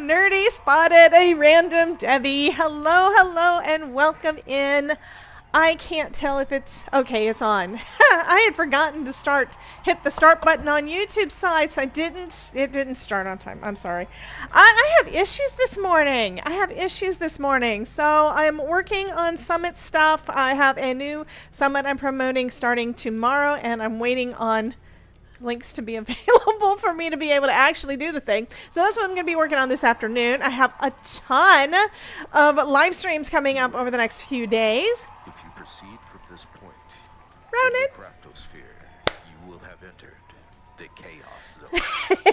Nerdy spotted a random Debbie. Hello, hello, and welcome in. I can't tell if it's... Okay, it's on. I had forgotten to hit the start button on YouTube side, so it didn't start on time. I'm sorry. I have issues this morning. So I'm working on Summit stuff. I have a new Summit I'm promoting starting tomorrow, and I'm waiting on links to be available for me to be able to actually do the thing. So that's what I'm going to be working on this afternoon. I have a ton of live streams coming up over the next few days. If you proceed from this point, Ronan, in the craftosphere, you will have entered the chaos zone.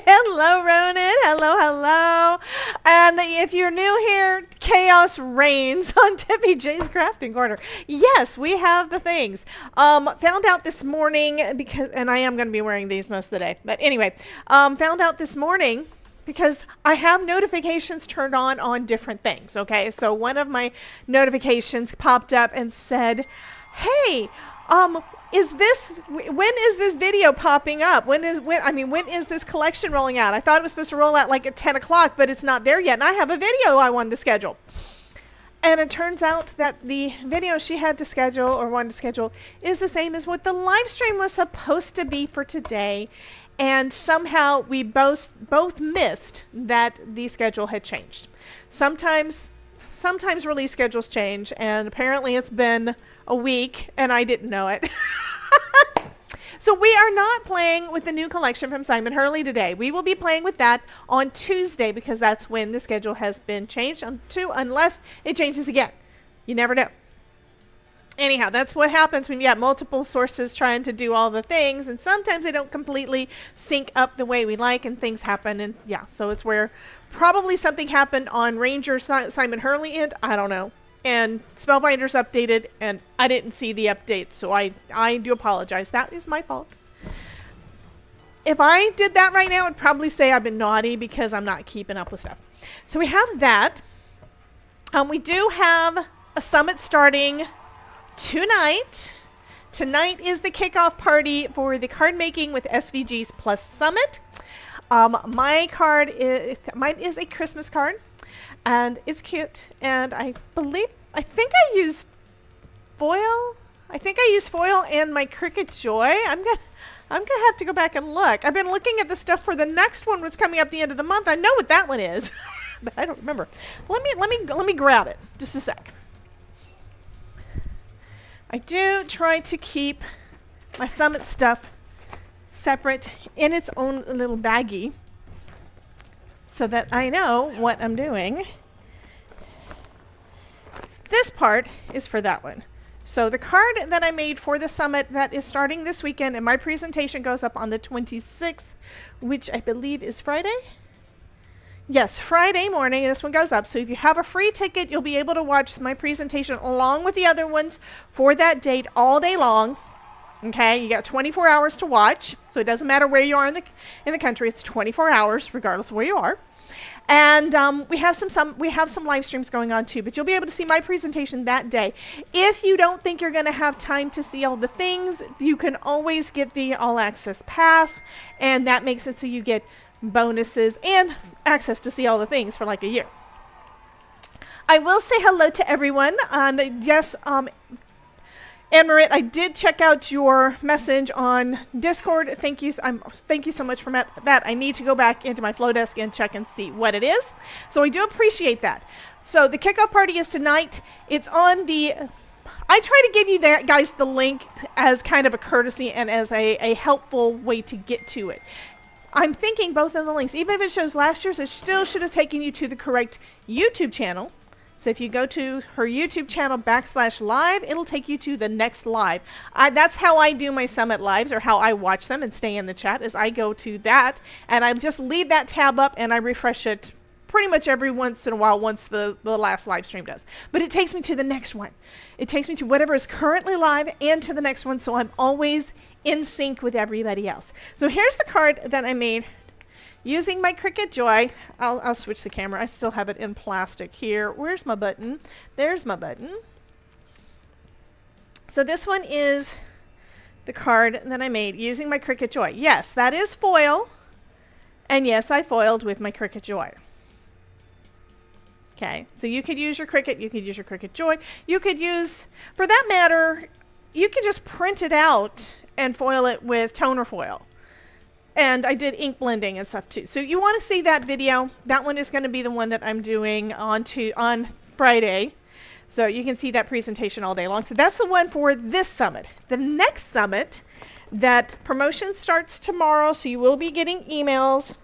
hello, Ronan. Hello, hello. And if you're new here, chaos reigns on Debbie J's Crafting Corner. Yes, we have the things. Found out this morning and I am going to be wearing these most of the day. But anyway, found out this morning because I have notifications turned on different things. Okay, so one of my notifications popped up and said, "Hey, when is this video popping up? When is this collection rolling out? I thought it was supposed to roll out like at 10 o'clock, but it's not there yet. And I have a video I wanted to schedule." And it turns out that the video she had to schedule or wanted to schedule is the same as what the live stream was supposed to be for today. And somehow we both missed that the schedule had changed. Sometimes release schedules change, and apparently it's been a week and I didn't know it. So we are not playing with the new collection from Simon Hurley today. We will be playing with that on Tuesday because that's when the schedule has been changed unless it changes again. You never know. Anyhow, that's what happens when you have multiple sources trying to do all the things, and sometimes they don't completely sync up the way we like, and things happen. And yeah, so it's where probably something happened on Ranger Simon Hurley, and I don't know. And Spellbinders updated, and I didn't see the update, so I do apologize. That is my fault. If I did that right now, I'd probably say I've been naughty because I'm not keeping up with stuff. So we have that. We do have a summit starting tonight. Tonight is the kickoff party for the card making with SVGs Plus Summit. Mine is a Christmas card. And it's cute, and I think I used foil. I think I used foil and my Cricut Joy. I'm gonna have to go back and look. I've been looking at the stuff for the next one that's coming up the end of the month. I know what that one is, but I don't remember. Let me grab it. Just a sec. I do try to keep my Summit stuff separate in its own little baggie, so that I know what I'm doing. This part is for that one. So the card that I made for the summit that is starting this weekend, and my presentation goes up on the 26th, which I believe is Friday. Yes, Friday morning, this one goes up. So if you have a free ticket, you'll be able to watch my presentation along with the other ones for that date all day long. Okay, you got 24 hours to watch, so it doesn't matter where you are in the country. It's 24 hours, regardless of where you are. And we have some live streams going on too, but you'll be able to see my presentation that day. If you don't think you're going to have time to see all the things, you can always get the All Access Pass, and that makes it so you get bonuses and access to see all the things for like a year. I will say hello to everyone. Yes, Anne Marit, I did check out your message on Discord. Thank you. Thank you so much for that. I need to go back into my Flowdesk and check and see what it is. So I do appreciate that. So the kickoff party is tonight. It's on the... I try to give you guys the link as kind of a courtesy and as a helpful way to get to it. I'm thinking both of the links, even if it shows last year's, it still should have taken you to the correct YouTube channel. So if you go to her YouTube channel /live, it'll take you to the next live. That's how I do my Summit lives, or how I watch them and stay in the chat, is I go to that and I just leave that tab up and I refresh it pretty much every once in a while once the last live stream does. But it takes me to the next one. It takes me to whatever is currently live and to the next one, so I'm always in sync with everybody else. So here's the card that I made using my Cricut Joy. I'll switch the camera. I still have it in plastic here. Where's my button? There's my button. So this one is the card that I made using my Cricut Joy. Yes, that is foil. And yes, I foiled with my Cricut Joy. Okay, so you could use your Cricut, you could use your Cricut Joy, you could use, for that matter, you could just print it out and foil it with toner foil. And I did ink blending and stuff too. So you want to see that video. That one is going to be the one that I'm doing on Friday. So you can see that presentation all day long. So that's the one for this summit. The next summit, that promotion starts tomorrow, so you will be getting emails.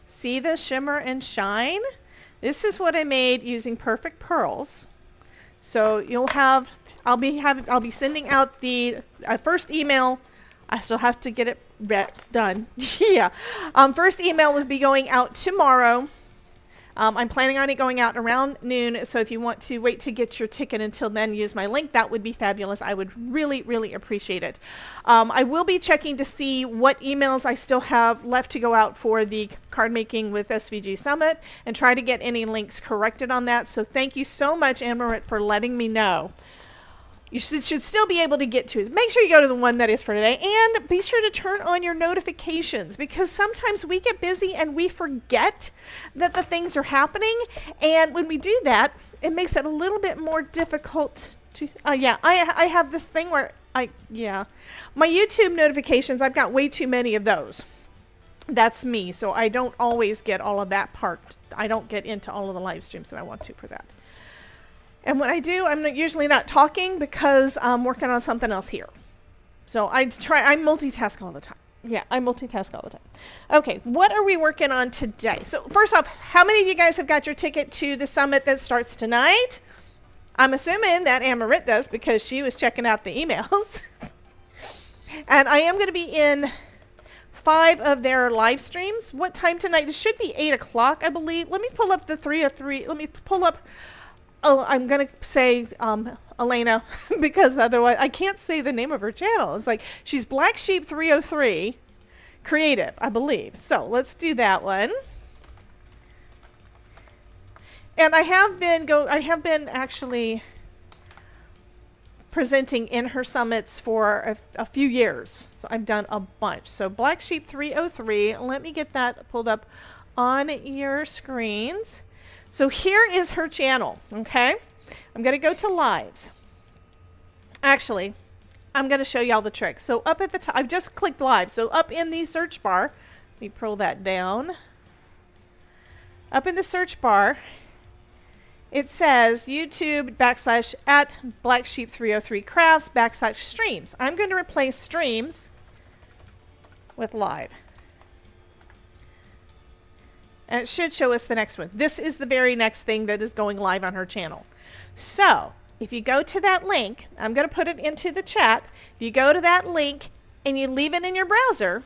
See the shimmer and shine? This is what I made using perfect pearls. So you'll have, I'll be sending out the first email. I still have to get it done. Yeah. First email will be going out tomorrow. I'm planning on it going out around noon. So if you want to wait to get your ticket until then, use my link. That would be fabulous. I would really, really appreciate it. I will be checking to see what emails I still have left to go out for the card making with SVG Summit and try to get any links corrected on that. So thank you so much, Amarit, for letting me know. You should still be able to get to it. Make sure you go to the one that is for today, and be sure to turn on your notifications, because sometimes we get busy and we forget that the things are happening. And when we do that, it makes it a little bit more difficult to, I have this thing where my YouTube notifications, I've got way too many of those. That's me. So I don't always get all of that part. I don't get into all of the live streams that I want to for that. And when I do, I'm usually not talking because I'm working on something else here. So I multitask all the time. Yeah, I multitask all the time. Okay, what are we working on today? So first off, how many of you guys have got your ticket to the summit that starts tonight? I'm assuming that Amarit does, because she was checking out the emails. And I am going to be in 5 of their live streams. What time tonight? It should be 8 o'clock, I believe. Let me pull up the 303. Let me pull up. Oh, I'm going to say Elena, because otherwise I can't say the name of her channel. It's like, she's Black Sheep 303 Creative, I believe. So let's do that one. And I have been actually presenting in her summits for a few years. So I've done a bunch. So Black Sheep 303, let me get that pulled up on your screens. So here is her channel, okay? I'm going to go to lives. Actually, I'm going to show y'all the trick. So up at the top, I've just clicked live. So up in the search bar, let me pull that down. Up in the search bar, it says YouTube / Black Sheep 303 Crafts / streams. I'm going to replace streams with live. And it should show us the next one. This is the very next thing that is going live on her channel. So if you go to that link, I'm going to put it into the chat. If you go to that link and you leave it in your browser,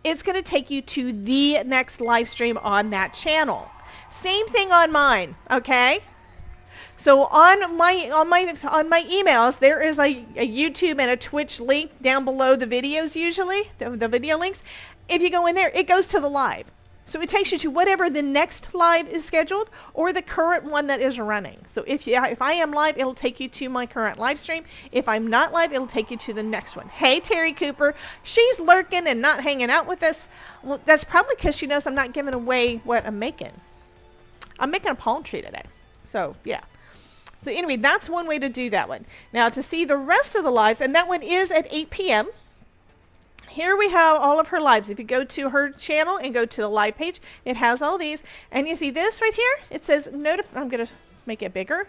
it's going to take you to the next live stream on that channel. Same thing on mine, okay? So on my emails, there is a YouTube and a Twitch link down below the videos usually, the video links. If you go in there, it goes to the live. So it takes you to whatever the next live is scheduled, or the current one that is running. So if I am live, it'll take you to my current live stream. If I'm not live, it'll take you to the next one. Hey, Terry Cooper, she's lurking and not hanging out with us. Well, that's probably because she knows I'm not giving away what I'm making. I'm making a palm tree today. So yeah. So anyway, that's one way to do that one. Now to see the rest of the lives, and that one is at 8 p.m. Here we have all of her lives. If you go to her channel and go to the live page, it has all these. And you see this right here? It says I'm going to make it bigger. It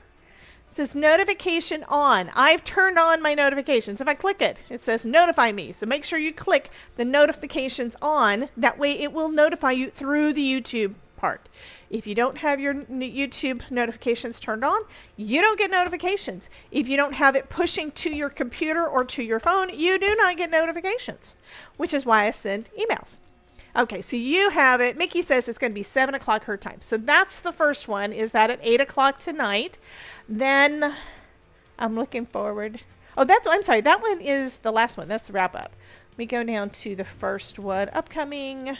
says notification on. I've turned on my notifications. If I click it, it says notify me. So make sure you click the notifications on. That way it will notify you through the YouTube part. If you don't have your YouTube notifications turned on, you don't get notifications. If you don't have it pushing to your computer or to your phone, you do not get notifications, which is why I send emails. Okay, so you have it. Mickey says it's going to be 7 o'clock her time. So that's the first one, is that at 8 o'clock tonight. Then I'm looking forward. Oh, I'm sorry. That one is the last one. That's the wrap up. Let me go down to the first one. Upcoming.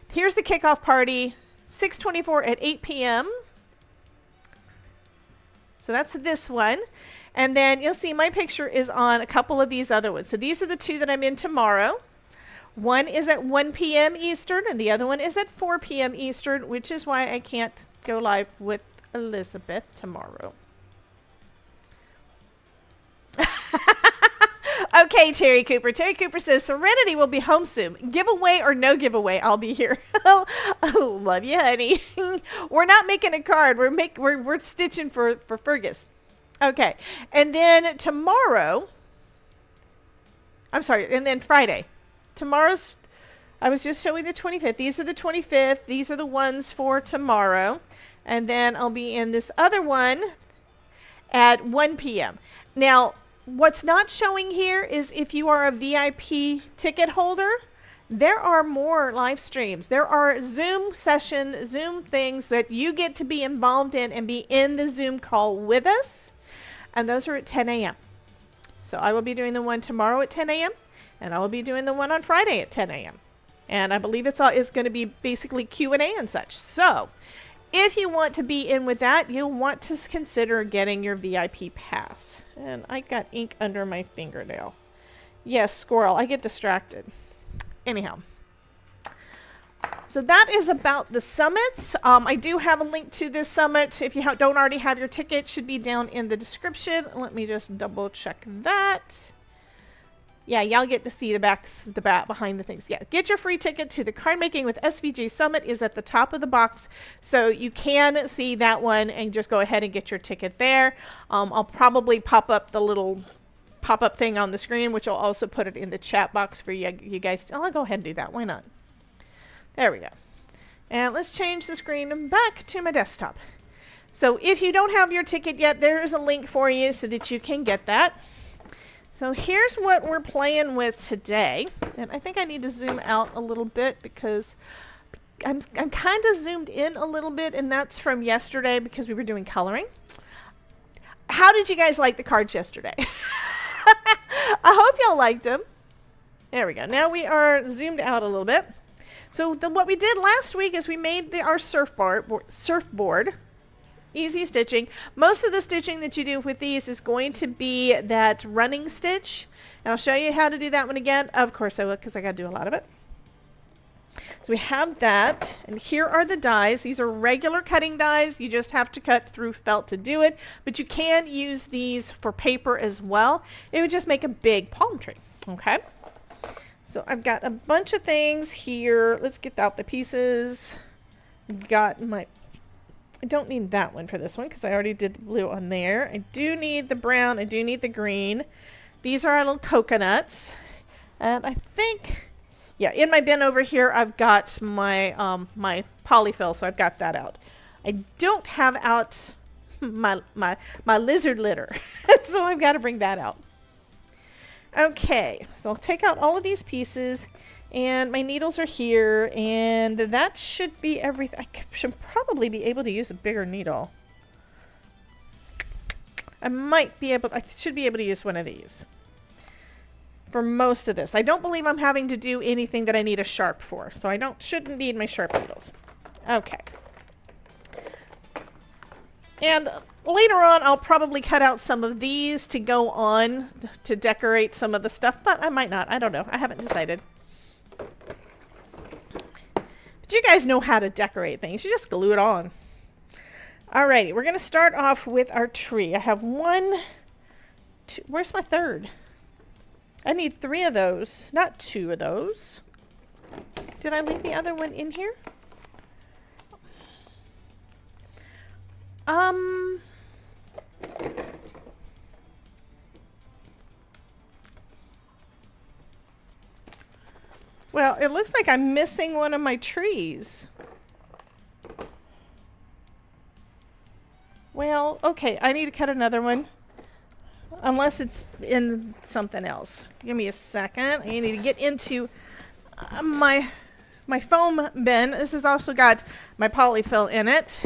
Here's the kickoff party. 6/24 at 8 p.m. So that's this one. And then you'll see my picture is on a couple of these other ones. So these are the 2 that I'm in tomorrow. One is at 1 p.m. Eastern and the other one is at 4 p.m. Eastern, which is why I can't go live with Elizabeth tomorrow. Okay, Terry Cooper. Terry Cooper says Serenity will be home soon. Giveaway or no giveaway, I'll be here. Oh, love you, honey. We're not making a card. We're stitching for Fergus. Okay, and then tomorrow. I'm sorry, and then Friday. Tomorrow's. I was just showing the 25th. These are the 25th. These are the ones for tomorrow, and then I'll be in this other one at 1 p.m. Now. What's not showing here is if you are a VIP ticket holder, there are more live streams. There are Zoom things that you get to be involved in and be in the Zoom call with us. And those are at 10 a.m. So I will be doing the one tomorrow at 10 a.m. and I will be doing the one on Friday at 10 a.m. And I believe it's going to be basically Q&A and such. So if you want to be in with that, you'll want to consider getting your VIP pass. And I got ink under my fingernail. Yes, squirrel. I get distracted. Anyhow. So that is about the summits. I do have a link to this summit. If you don't already have your ticket, it should be down in the description. Let me just double check that. Yeah, y'all get to see the back behind the things. Yeah, get your free ticket to the Card Making with SVG Summit is at the top of the box. So you can see that one and just go ahead and get your ticket there. I'll probably pop up the little pop-up thing on the screen, which I'll also put it in the chat box for you guys. I'll go ahead and do that. Why not? There we go. And let's change the screen back to my desktop. So if you don't have your ticket yet, there's a link for you so that you can get that. So here's what we're playing with today. And I think I need to zoom out a little bit because I'm kind of zoomed in a little bit, and that's from yesterday because we were doing coloring. How did you guys like the cards yesterday? I hope y'all liked them. There we go. Now we are zoomed out a little bit. So what we did last week is we made our surfboard. Easy stitching. Most of the stitching that you do with these is going to be that running stitch. And I'll show you how to do that one again. Of course I will, because I got to do a lot of it. So we have that. And here are the dies. These are regular cutting dies. You just have to cut through felt to do it. But you can use these for paper as well. It would just make a big palm tree. Okay. So I've got a bunch of things here. Let's get out the pieces. Got my... I don't need that one for this one because I already did the blue on there. I do need the brown. I do need the green. These are our little coconuts. And I think, yeah, in my bin over here, I've got my my polyfill, so I've got that out. I don't have out my lizard litter, so I've got to bring that out. Okay, so I'll take out all of these pieces. And my needles are here, and that should be everything. I should probably be able to use a bigger needle. I should be able to use one of these for most of this. I don't believe I'm having to do anything that I need a sharp for, so I shouldn't need my sharp needles. Okay. And later on, I'll probably cut out some of these to go on to decorate some of the stuff, but I might not. I don't know. I haven't decided. But you guys know how to decorate things. You just glue it on. Alrighty, we're going to start off with our tree. I have one, two, where's my third? I need 3 of those, not 2 of those. Did I leave the other one in here? Well, it looks like I'm missing one of my trees. Well, okay, I need to cut another one. Unless it's in something else. Give me a second. I need to get into my foam bin. This has also got my polyfill in it.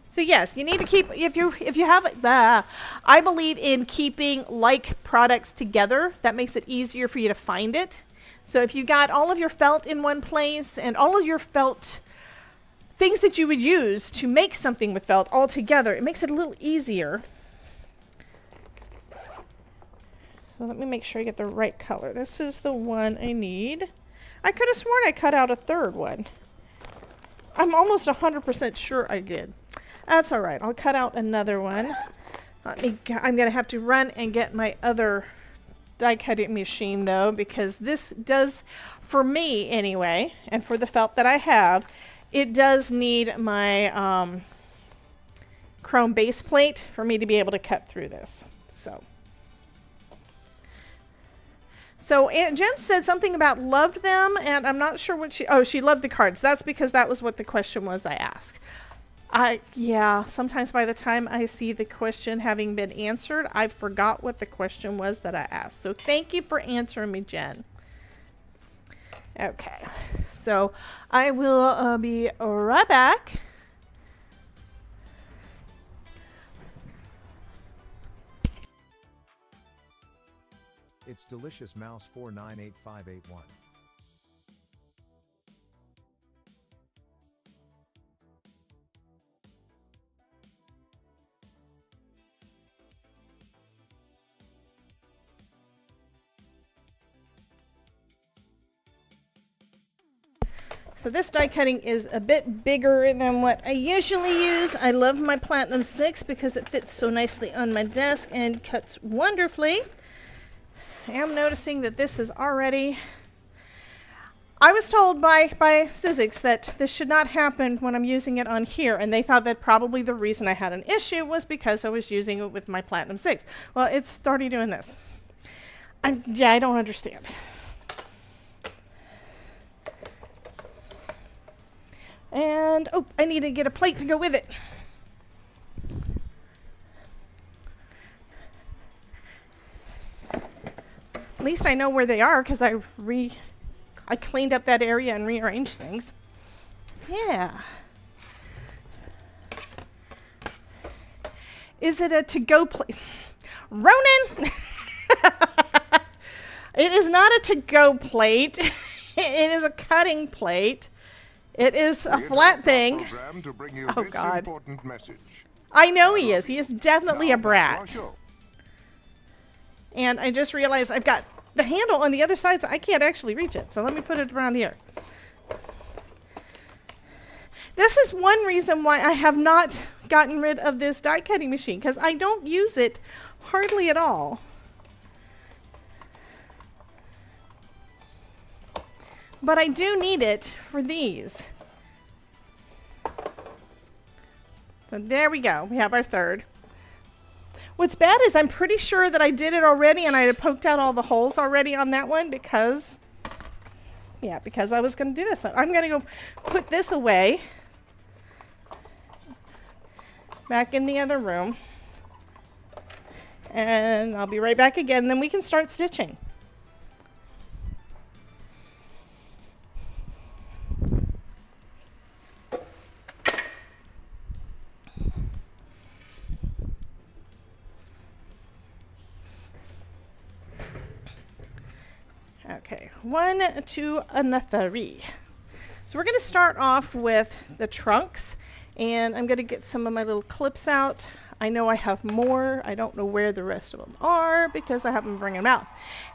So yes, you need to keep, if you have, I believe in keeping like products together. That makes it easier for you to find it. So if you got all of your felt in one place and all of your felt things that you would use to make something with felt all together, it makes it a little easier. So let me make sure I get the right color. This is the one I need. I could have sworn I cut out a third one. I'm almost 100% sure I did. That's all right. I'll cut out another one. I'm going to have to run and get my other die cutting machine though, because this does, for me anyway, and for the felt that I have, it does need my chrome base plate for me to be able to cut through this. So Aunt Jen said something about loved them, and I'm not sure what she loved the cards. That's because that was what the question was I asked. Yeah, sometimes by the time I see the question having been answered, I forgot what the question was that I asked. So thank you for answering me, Jen. Okay, so I will be right back. It's Delicious Mouse 498581. So this die cutting is a bit bigger than what I usually use. I love my Platinum 6 because it fits so nicely on my desk and cuts wonderfully. I am noticing that this is already... I was told by Sizzix that this should not happen when I'm using it on here, and they thought that probably the reason I had an issue was because I was using it with my Platinum 6. Well, it's already doing this. I don't understand. And, oh, I need to get a plate to go with it. At least I know where they are because I cleaned up that area and rearranged things. Yeah. Is it a to-go plate? Ronan! It is not a to-go plate. It is a cutting plate. It is a flat thing. Oh, God. I know he is. He is definitely a brat. And I just realized I've got the handle on the other side, so I can't actually reach it. So let me put it around here. This is one reason why I have not gotten rid of this die cutting machine, because I don't use it hardly at all. But I do need it for these. So there we go. We have our third. What's bad is I'm pretty sure that I did it already and I had poked out all the holes already on that one because I was going to do this. I'm going to go put this away back in the other room. And I'll be right back again, then we can start stitching. Okay, 1, 2, another 3. So we're going to start off with the trunks, and I'm going to get some of my little clips out. I know I have more. I don't know where the rest of them are because I haven't bring them out.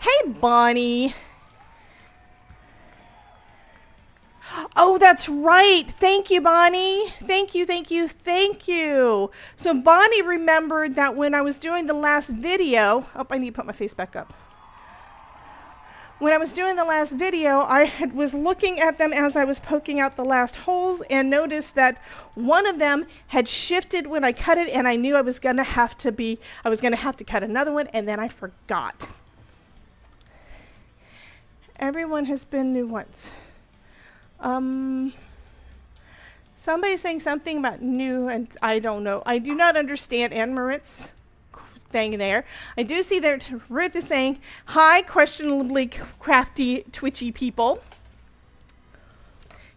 Hey, Bonnie. Oh, that's right. Thank you, Bonnie. Thank you, thank you, thank you. So Bonnie remembered that when I was doing the last video, oh, I need to put my face back up. When I was doing the last video, I was looking at them as I was poking out the last holes and noticed that one of them had shifted when I cut it, and I knew I was going to have to cut another one, and then I forgot. Everyone has been new once. Somebody's saying something about new, and I don't know. I do not understand Anne Marit's thing there. I do see that Ruth is saying, hi, questionably crafty, twitchy people.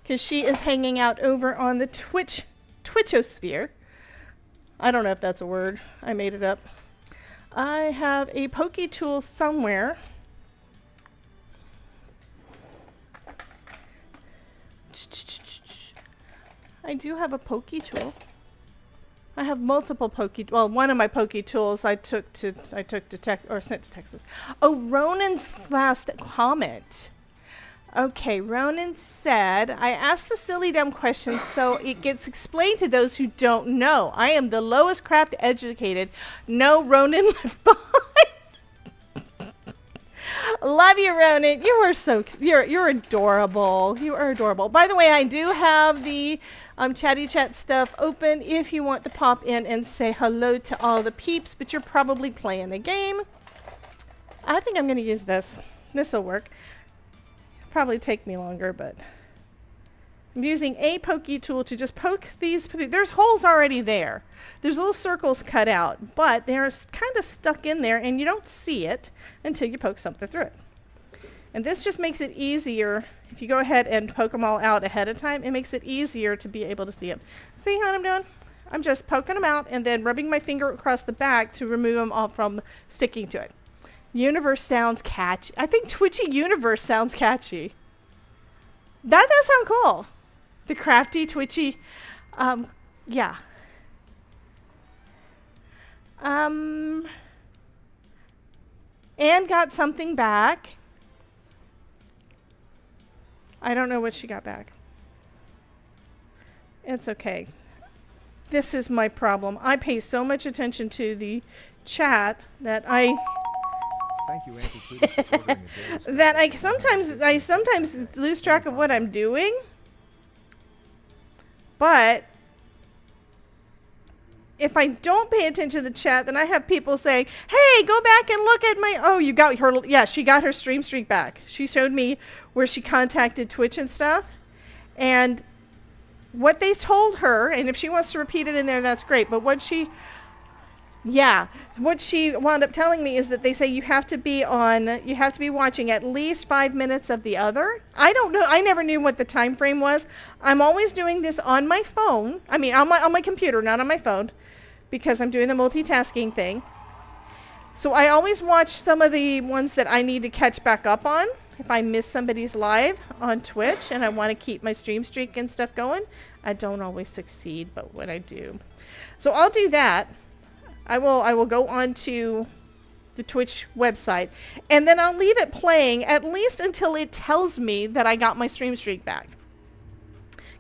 Because she is hanging out over on the Twitchosphere. I don't know if that's a word. I made it up. I have a pokey tool somewhere. I do have a pokey tool. I have multiple one of my pokey tools I took to sent to Texas. Oh, Ronan's last comment. Okay, Ronan said, I asked the silly dumb question so it gets explained to those who don't know. I am the lowest craft educated. No Ronan left behind. Love you, Ronan. You are so you're adorable. You are adorable. By the way, I do have the chatty chat stuff open if you want to pop in and say hello to all the peeps, but you're probably playing a game. I think I'm going to use this. This will work. Probably take me longer, but I'm using a pokey tool to just poke these. There's holes already there. There's little circles cut out, but they're kind of stuck in there and you don't see it until you poke something through it. And this just makes it easier. If you go ahead and poke them all out ahead of time, it makes it easier to be able to see them. See what I'm doing? I'm just poking them out and then rubbing my finger across the back to remove them all from sticking to it. Universe sounds catchy. I think Twitchy Universe sounds catchy. That does sound cool. The crafty, twitchy, yeah. Anne got something back. I don't know what she got back. It's okay. This is my problem. I pay so much attention to the chat that I... Thank you, Auntie Cootie, for ordering a daily special. that I sometimes lose track of what I'm doing. But if I don't pay attention to the chat, then I have people saying, "Hey, go back and look at my." Oh, you got her. Yeah, she got her stream streak back. She showed me where she contacted Twitch and stuff, and what they told her. And if she wants to repeat it in there, that's great. But what she wound up telling me is that they say you have to be watching at least 5 minutes of the other. I don't know. I never knew what the time frame was. I'm always doing this on my phone. I mean, on my computer, not on my phone, because I'm doing the multitasking thing. So I always watch some of the ones that I need to catch back up on. If I miss somebody's live on Twitch and I want to keep my stream streak and stuff going, I don't always succeed, but when I do. So I'll do that. I will go on to the Twitch website, and then I'll leave it playing at least until it tells me that I got my stream streak back.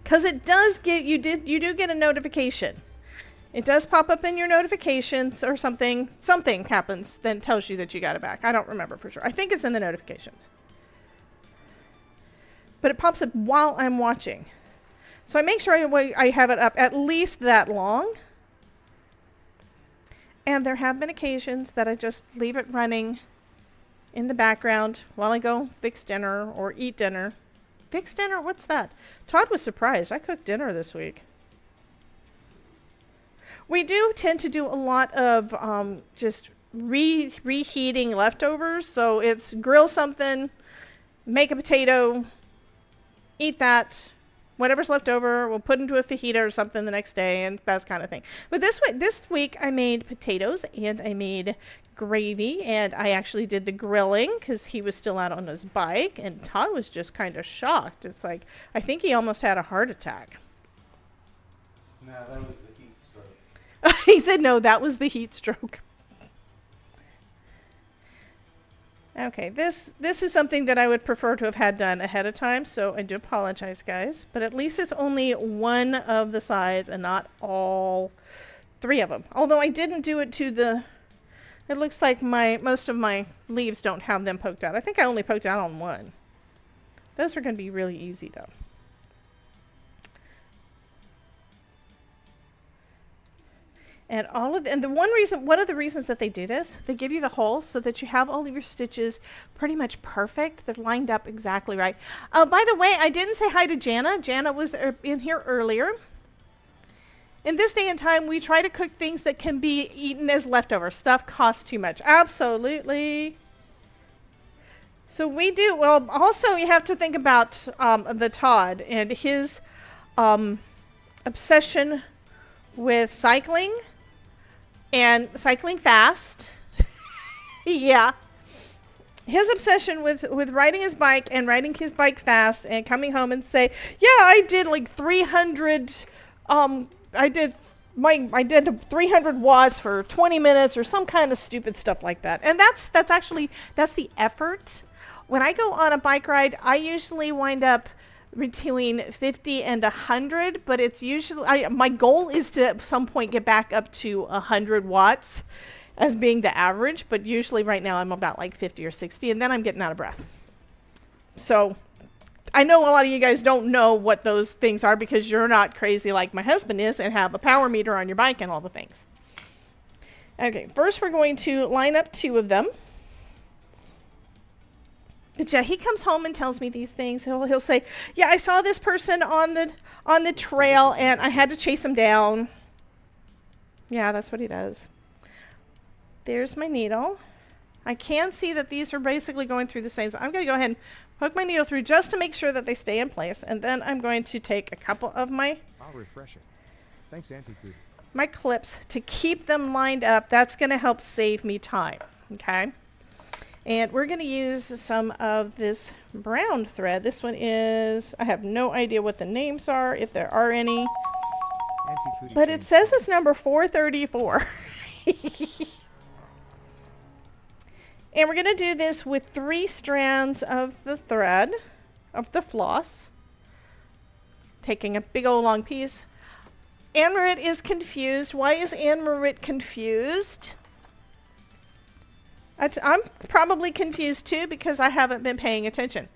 Because it does get, you do get a notification. It does pop up in your notifications or something. Something happens, then tells you that you got it back. I don't remember for sure. I think it's in the notifications. But it pops up while I'm watching. So I make sure I have it up at least that long. And there have been occasions that I just leave it running in the background while I go fix dinner or eat dinner. Fix dinner? What's that? Todd was surprised. I cooked dinner this week. We do tend to do a lot of just reheating leftovers. So it's grill something, make a potato, eat that. Whatever's left over, we'll put into a fajita or something the next day, and that kind of thing. But this week I made potatoes and I made gravy, and I actually did the grilling because he was still out on his bike, and Todd was just kind of shocked. It's like, I think he almost had a heart attack. No, that was the heat stroke. He said, no, that was the heat stroke. Okay, this is something that I would prefer to have had done ahead of time, so I do apologize, guys. But at least it's only one of the sides and not all three of them. Although I didn't do it to the... It looks like most of my leaves don't have them poked out. I think I only poked out on one. Those are going to be really easy, though. And one of the reasons that they do this, they give you the holes so that you have all of your stitches pretty much perfect. They're lined up exactly right. By the way, I didn't say hi to Jana. Jana was in here earlier. In this day and time, we try to cook things that can be eaten as leftover. Stuff costs too much. Absolutely. So we do. Well, also you have to think about the Todd and his obsession with cycling. And cycling fast. Yeah. His obsession with riding his bike and riding his bike fast and coming home and say, yeah, I did like 300, I did 300 watts for 20 minutes or some kind of stupid stuff like that. And that's the effort when I go on a bike ride, I usually wind up between 50 and 100, but it's usually, my goal is to at some point get back up to 100 watts as being the average, but usually right now I'm about like 50 or 60, and then I'm getting out of breath. So I know a lot of you guys don't know what those things are because you're not crazy like my husband is and have a power meter on your bike and all the things. Okay, first we're going to line up 2 of them. But yeah, he comes home and tells me these things. He'll say, yeah, I saw this person on the trail and I had to chase him down. Yeah, that's what he does. There's my needle. I can see that these are basically going through the same. So I'm going to go ahead and poke my needle through just to make sure that they stay in place. And then I'm going to take a couple of my Thanks, Auntie Cootie. my clips to keep them lined up. That's going to help save me time. Okay. And we're going to use some of this brown thread. This one is, I have no idea what the names are, if there are any. But it says it's number 434. And we're going to do this with 3 strands of the thread, of the floss. Taking a big old long piece. Anne-Marit is confused. Why is Anne-Marit confused? I'm probably confused too because I haven't been paying attention.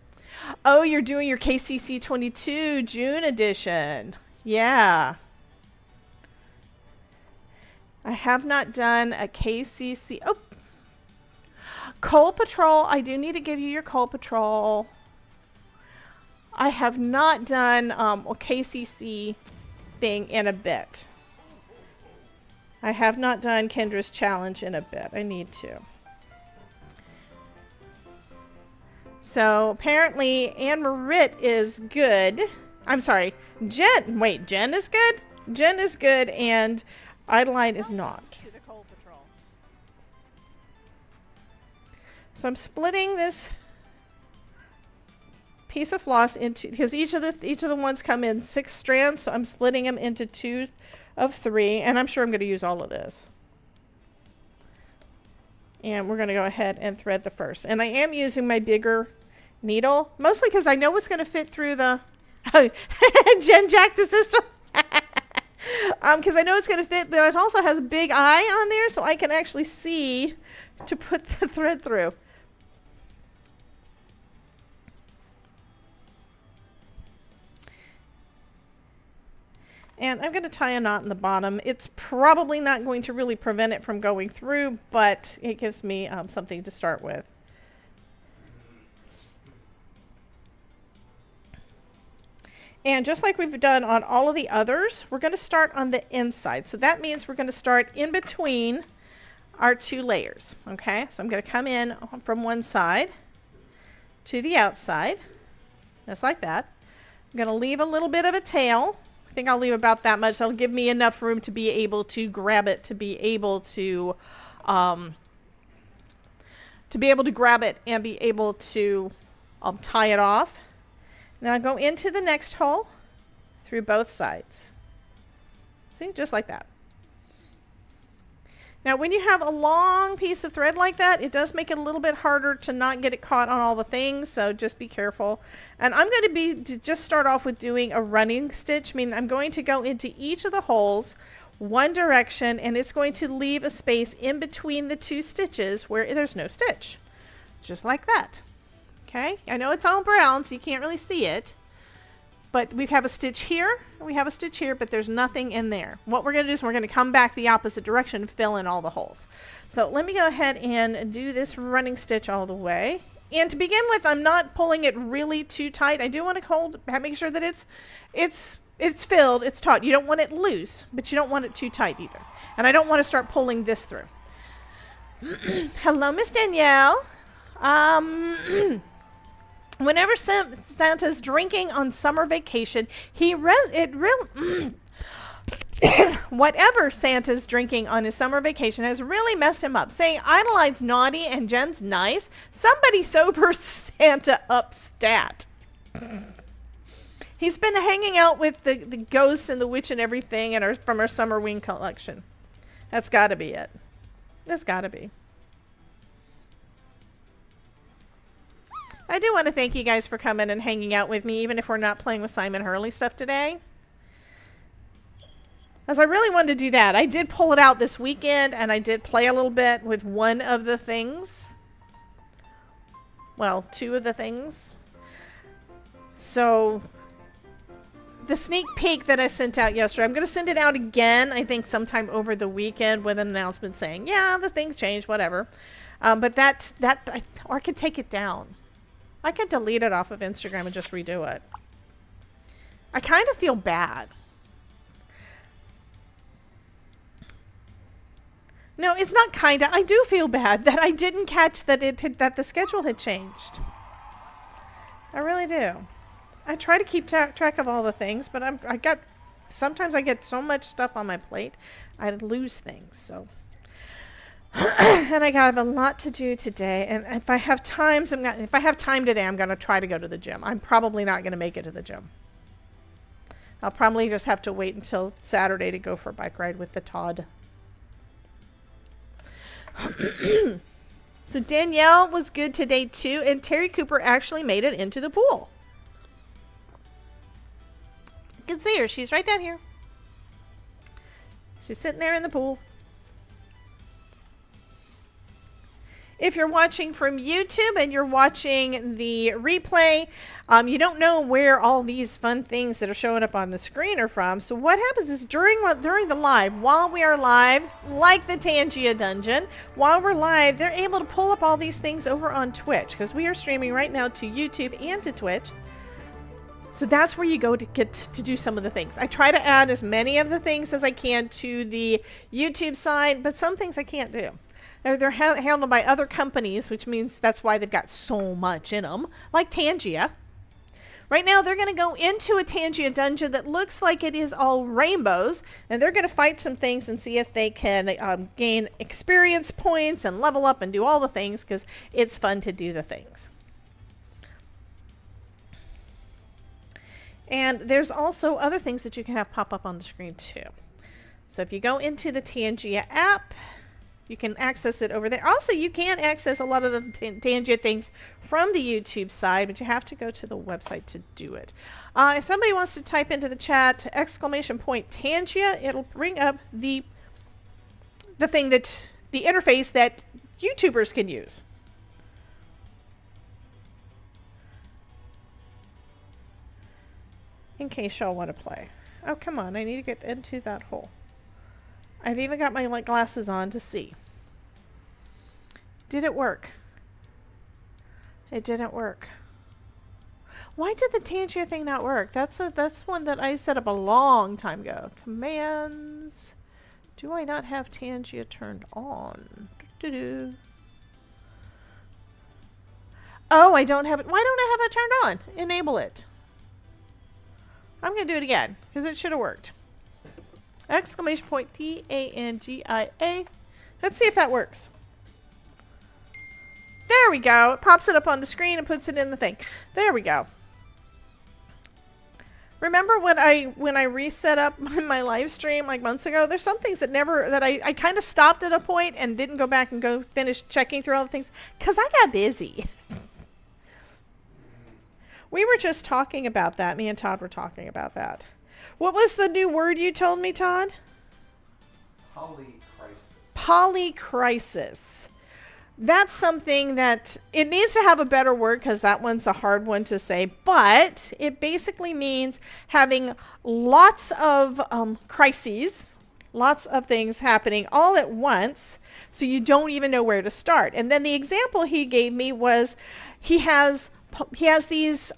Oh, you're doing your KCC 22 June edition. Yeah. I have not done a KCC. Oh, Coal Patrol. I do need to give you your Coal Patrol. I have not done a KCC thing in a bit. I have not done Kendra's challenge in a bit. I need to. So apparently Anne-Marit is good. I'm sorry, Jen. Wait, Jen is good? Jen is good and Adeline is not. So I'm splitting this piece of floss into, because each of the ones come in 6 strands, so I'm splitting them into 2 of 3, and I'm sure I'm going to use all of this. And we're going to go ahead and thread the first. And I am using my bigger needle, mostly because I know what's going to fit through the... Jen jacked the system. Because I know it's going to fit, but it also has a big eye on there, so I can actually see to put the thread through. And I'm going to tie a knot in the bottom. It's probably not going to really prevent it from going through, but it gives me something to start with. And just like we've done on all of the others, we're going to start on the inside. So that means we're going to start in between our 2 layers. Okay, so I'm going to come in from one side to the outside, just like that. I'm going to leave a little bit of a tail. I think I'll leave about that much. That'll give me enough room to be able to grab it, to be able to grab it and be able to tie it off. And then I'll go into the next hole through both sides. See, just like that. Now, when you have a long piece of thread like that, it does make it a little bit harder to not get it caught on all the things, so just be careful. And I'm going to just start off with doing a running stitch, meaning I'm going to go into each of the holes one direction, and it's going to leave a space in between the 2 stitches where there's no stitch. Just like that. Okay, I know it's all brown, so you can't really see it. But we have a stitch here, and we have a stitch here, but there's nothing in there. What we're going to do is we're going to come back the opposite direction and fill in all the holes. So let me go ahead and do this running stitch all the way. And to begin with, I'm not pulling it really too tight. I do want to make sure that it's filled, it's taut. You don't want it loose, but you don't want it too tight either. And I don't want to start pulling this through. Hello, Miss Danielle. Whenever Santa's drinking on summer vacation, whatever Santa's drinking on his summer vacation has really messed him up. Saying Adeline's naughty and Jen's nice. Somebody sober Santa up stat. He's been hanging out with the ghosts and the witch and everything and from our summer wing collection. That's got to be it. That's got to be. I do want to thank you guys for coming and hanging out with me, even if we're not playing with Simon Hurley stuff today. As I really wanted to do that. I did pull it out this weekend, and I did play a little bit with one of the things. Well, two of the things. So, the sneak peek that I sent out yesterday, I'm going to send it out again, I think sometime over the weekend with an announcement saying, yeah, the things changed, whatever. But or I could take it down. I could delete it off of Instagram and just redo it. I kind of feel bad. No, it's not kinda. I do feel bad that I didn't catch that that the schedule had changed. I really do. I try to keep track of all the things, but sometimes I get so much stuff on my plate, I lose things. So, and I got a lot to do today. And if I have time, today, I'm gonna try to go to the gym. I'm probably not gonna make it to the gym. I'll probably just have to wait until Saturday to go for a bike ride with the Todd. So Danielle was good today too, and Terry Cooper actually made it into the pool. You can see her. She's right down here. She's sitting there in the pool. If you're watching from YouTube and you're watching the replay, you don't know where all these fun things that are showing up on the screen are from. So what happens is during the live, while we are live, like the Tangia Dungeon, while we're live, they're able to pull up all these things over on Twitch, because we are streaming right now to YouTube and to Twitch. So that's where you go to get to do some of the things. I try to add as many of the things as I can to the YouTube side, but some things I can't do. They're handled by other companies, which means that's why they've got so much in them, like Tangia. Right now, they're going to go into a Tangia dungeon that looks like it is all rainbows, and they're going to fight some things and see if they can gain experience points and level up and do all the things, because it's fun to do the things. And there's also other things that you can have pop up on the screen too. So if you go into the Tangia app, you can access it over there. Also, you can access a lot of the Tangia things from the YouTube side, but you have to go to the website to do it. If somebody wants to type into the chat !Tangia, it'll bring up the thing that the interface that YouTubers can use. In case y'all want to play. Oh, come on. I need to get into that hole. I've even got my glasses on to see. Did it work? It didn't work. Why did the Tangia thing not work? That's one that I set up a long time ago. Commands. Do I not have Tangia turned on? Oh, I don't have it. Why don't I have it turned on? Enable it. I'm going to do it again because it should have worked. !Tangia. Let's see if that works. There we go. It pops it up on the screen and puts it in the thing. There we go. Remember when I reset up my live stream like months ago? There's some things that I kind of stopped at a point and didn't go back and go finish checking through all the things because I got busy. We were just talking about that. Me and Todd were talking about that. What was the new word you told me, Todd? Polycrisis. Polycrisis. That's something that it needs to have a better word because that one's a hard one to say, but it basically means having lots of crises, lots of things happening all at once, so you don't even know where to start. And then the example he gave me was he has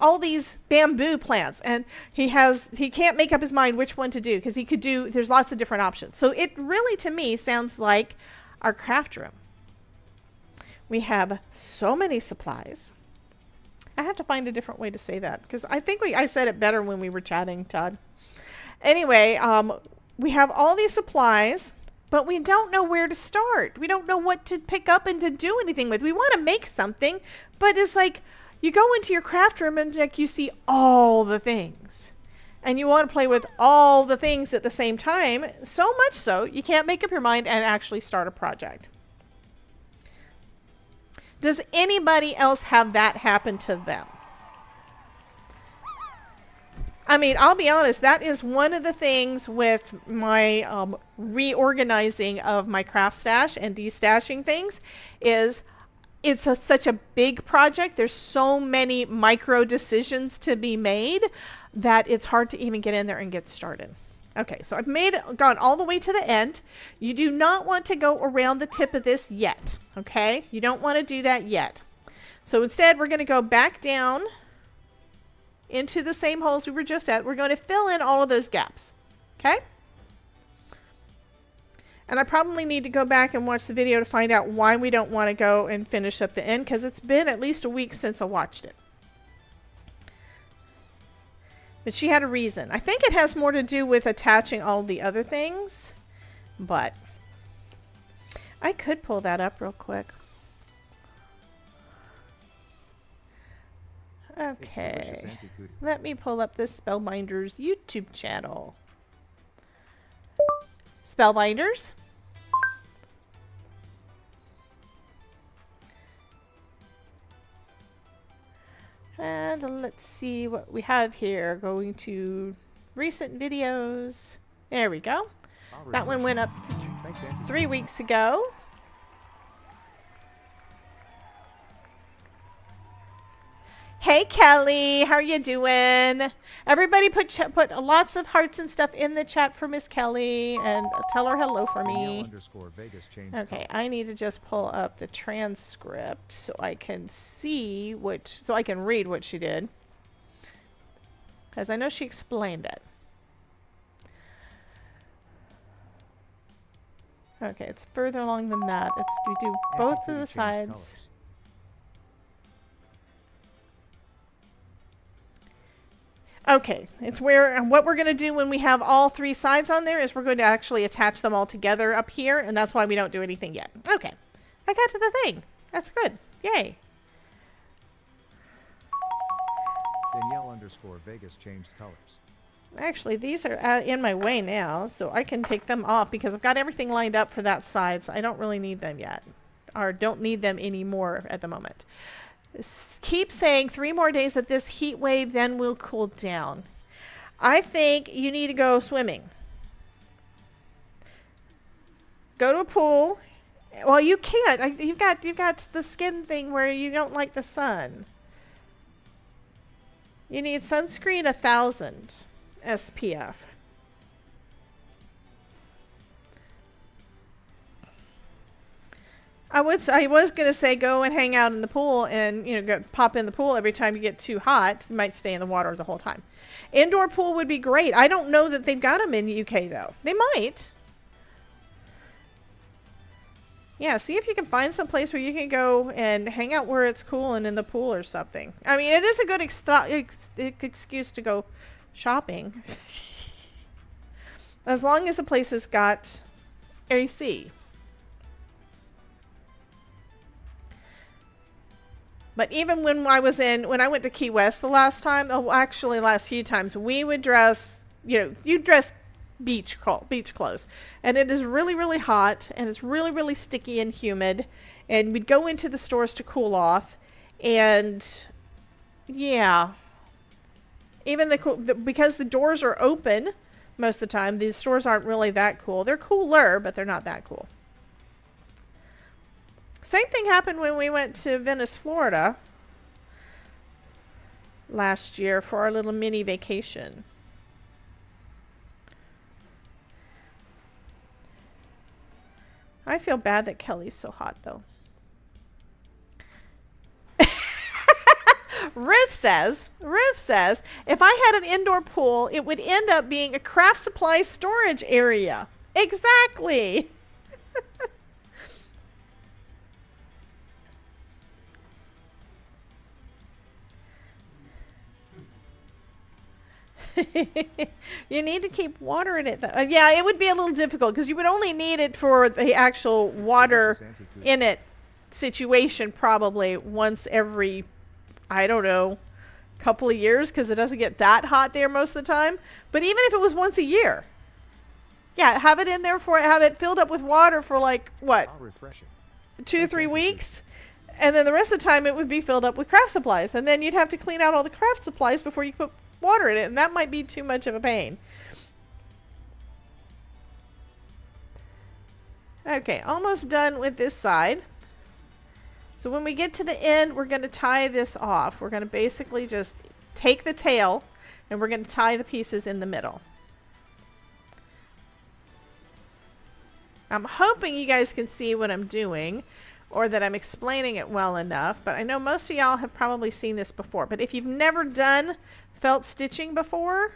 all these bamboo plants, and he can't make up his mind which one to do because there's lots of different options. So it really, to me, sounds like our craft room. We have so many supplies. I have to find a different way to say that because I think I said it better when we were chatting, Todd. Anyway, we have all these supplies, but we don't know where to start. We don't know what to pick up and to do anything with. We want to make something, but it's like you go into your craft room and you see all the things. And you want to play with all the things at the same time, so much so you can't make up your mind and actually start a project. Does anybody else have that happen to them? I mean, I'll be honest, that is one of the things with my reorganizing of my craft stash and destashing things is it's such a big project. There's so many micro decisions to be made that it's hard to even get in there and get started. Okay, so I've gone all the way to the end. You do not want to go around the tip of this yet, okay? You don't want to do that yet. So instead, we're going to go back down into the same holes we were just at. We're going to fill in all of those gaps, okay? And I probably need to go back and watch the video to find out why we don't want to go and finish up the end, because it's been at least a week since I watched it. But she had a reason. I think it has more to do with attaching all the other things, but I could pull that up real quick. Okay, let me pull up this Spellbinders YouTube channel. Spellbinders. And let's see what we have here. Going to recent videos. There we go. That one went up 3 weeks ago. Hey Kelly, how are you doing? Everybody put lots of hearts and stuff in the chat for Miss Kelly and tell her hello for me. Okay, I need to just pull up the transcript so I can see so I can read what she did. Because I know she explained it. Okay, it's further along than that. We do both of the sides. Okay, it's where, what we're going to do when we have all three sides on there is we're going to actually attach them all together up here, and that's why we don't do anything yet. Okay, I got to the thing. That's good. Yay. Danielle_Vegas changed colors. Actually, these are in my way now, so I can take them off because I've got everything lined up for that side, so I don't really need them yet, or don't need them anymore at the moment. Keep saying 3 more days of this heat wave, then we'll cool down. I think you need to go swimming. Go to a pool. Well, you can't. You've got the skin thing where you don't like the sun. You need sunscreen 1000 SPF. I was going to say go and hang out in the pool and, go pop in the pool every time you get too hot. You might stay in the water the whole time. Indoor pool would be great. I don't know that they've got them in the UK, though. They might. Yeah, see if you can find some place where you can go and hang out where it's cool and in the pool or something. I mean, it is a good excuse to go shopping. As long as the place has got AC. But even when I went to Key West the last time, actually last few times, we would dress, you dress beach clothes. And it is really, really hot, and it's really, really sticky and humid. And we'd go into the stores to cool off. And, yeah. Even because the doors are open most of the time, these stores aren't really that cool. They're cooler, but they're not that cool. Same thing happened when we went to Venice, Florida last year for our little mini vacation. I feel bad that Kelly's so hot, though. Ruth says, if I had an indoor pool, it would end up being a craft supply storage area. Exactly. You need to keep water in it, though. Yeah, it would be a little difficult because you would only need it for the actual water in it situation probably once every, I don't know, couple of years because it doesn't get that hot there most of the time. But even if it was once a year, yeah, have it in there have it filled up with water for like, what, 2-3 weeks? And then the rest of the time it would be filled up with craft supplies. And then you'd have to clean out all the craft supplies before you put water in it. And that might be too much of a pain. Okay, almost done with this side. So when we get to the end, we're going to tie this off. We're going to basically just take the tail and we're going to tie the pieces in the middle. I'm hoping you guys can see what I'm doing or that I'm explaining it well enough, but I know most of y'all have probably seen this before. But if you've never done felt stitching before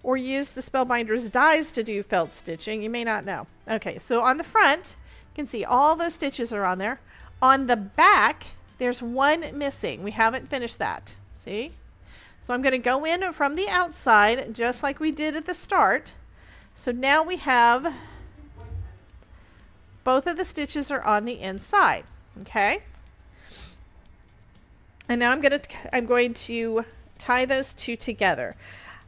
or used the Spellbinders dies to do felt stitching, you may not know. Okay, so on the front, you can see all those stitches are on there. On the back, there's one missing. We haven't finished that. See? So I'm going to go in from the outside just like we did at the start. So now we have both of the stitches are on the inside. Okay? And now I'm going to tie those two together.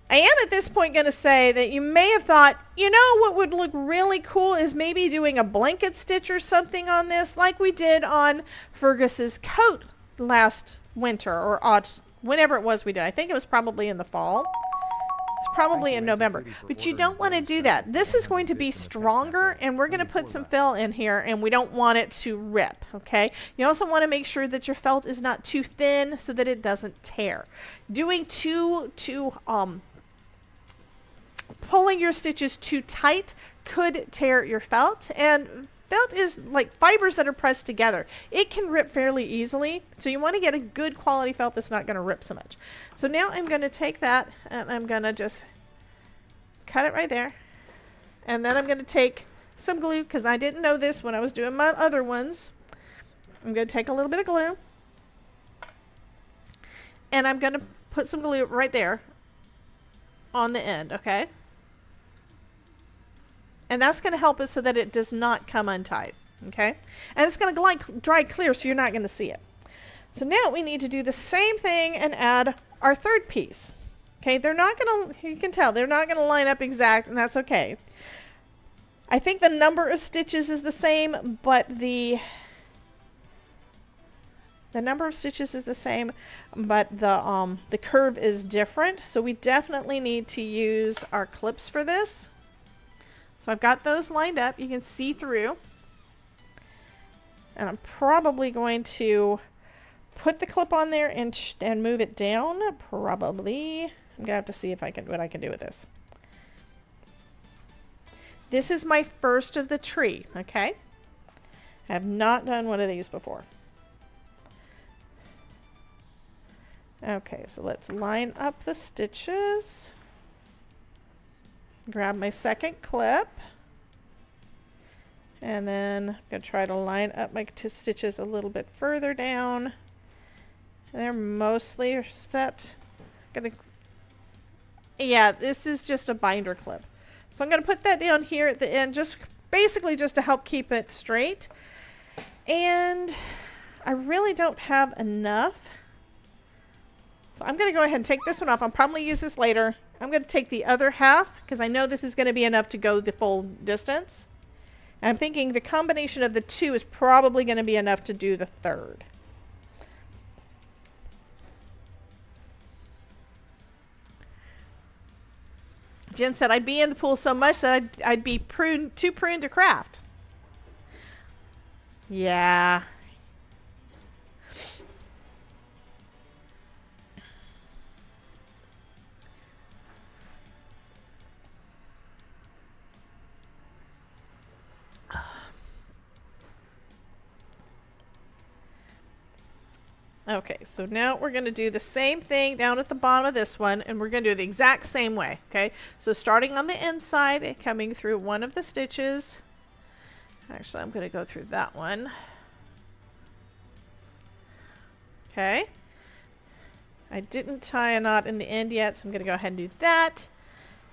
I am at this point going to say that you may have thought, you know what would look really cool is maybe doing a blanket stitch or something on this like we did on Fergus's coat last winter or whenever it was we did. I think it was probably in the fall. It's probably in November. But you don't want to do that. This is going to be stronger and we're going to put some felt in here and we don't want it to rip, okay? You also want to make sure that your felt is not too thin so that it doesn't tear. Doing pulling your stitches too tight could tear your felt, and felt is like fibers that are pressed together. It can rip fairly easily, so you want to get a good quality felt that's not going to rip so much. So now I'm going to take that and I'm going to just cut it right there, and then I'm going to take some glue because I didn't know this when I was doing my other ones. I'm going to take a little bit of glue and I'm going to put some glue right there on the end, okay? And that's going to help it so that it does not come untied, okay? And it's going to dry clear so you're not going to see it. So now we need to do the same thing and add our third piece. Okay, they're not going to, you can tell, they're not going to line up exact, and that's okay. I think the number of stitches is the same, but the number of stitches is the same, but the curve is different. So we definitely need to use our clips for this. So I've got those lined up. You can see through. And I'm probably going to put the clip on there and move it down. Probably. I'm going to have to see if what I can do with this. This is my first of the tree, okay? I have not done one of these before. Okay, so let's line up the stitches. Grab my second clip. And then I'm going to try to line up my two stitches a little bit further down. They're mostly set. Yeah, this is just a binder clip. So I'm going to put that down here at the end, just basically just to help keep it straight. And I really don't have enough. So I'm going to go ahead and take this one off. I'll probably use this later. I'm going to take the other half because I know this is going to be enough to go the full distance. And I'm thinking the combination of the two is probably going to be enough to do the third. Jen said, I'd be in the pool so much that I'd be too pruned to craft. Yeah. Okay, so now we're going to do the same thing down at the bottom of this one, and we're going to do it the exact same way, okay? So starting on the inside and coming through one of the stitches. Actually, I'm going to go through that one. Okay. I didn't tie a knot in the end yet, so I'm going to go ahead and do that.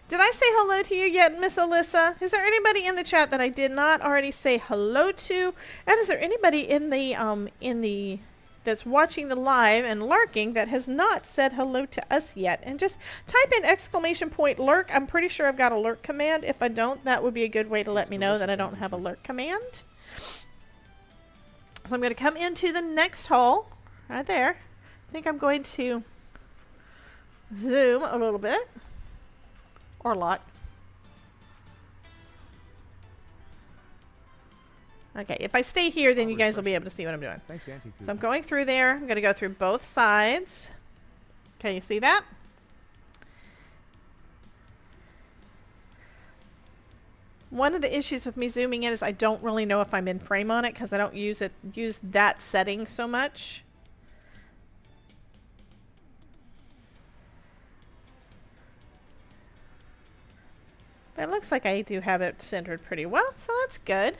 Did I say hello to you yet, Miss Alyssa? Is there anybody in the chat that I did not already say hello to? And is there anybody in the that's watching the live and lurking that has not said hello to us yet? And just type in ! lurk. I'm pretty sure I've got a lurk command. If I don't, that would be a good way to let me know that I don't have a lurk command. So I'm going to come into the next hole right there. I think I'm going to zoom a little bit or a lot. Okay, if I stay here, then you guys will be able to see what I'm doing. Thanks, Auntie. So I'm going through there. I'm going to go through both sides. Can you see that? One of the issues with me zooming in is I don't really know if I'm in frame on it because I don't use that setting so much. But it looks like I do have it centered pretty well, so that's good.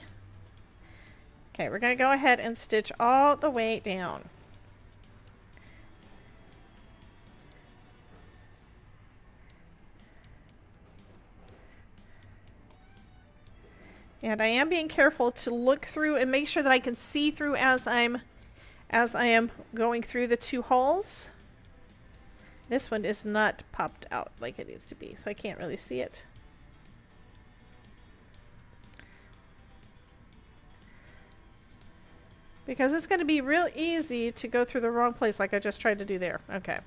Okay, we're going to go ahead and stitch all the way down. And I am being careful to look through and make sure that I can see through as I am going through the two holes. This one is not popped out like it needs to be, so I can't really see it. Because it's going to be real easy to go through the wrong place like I just tried to do there. Okay.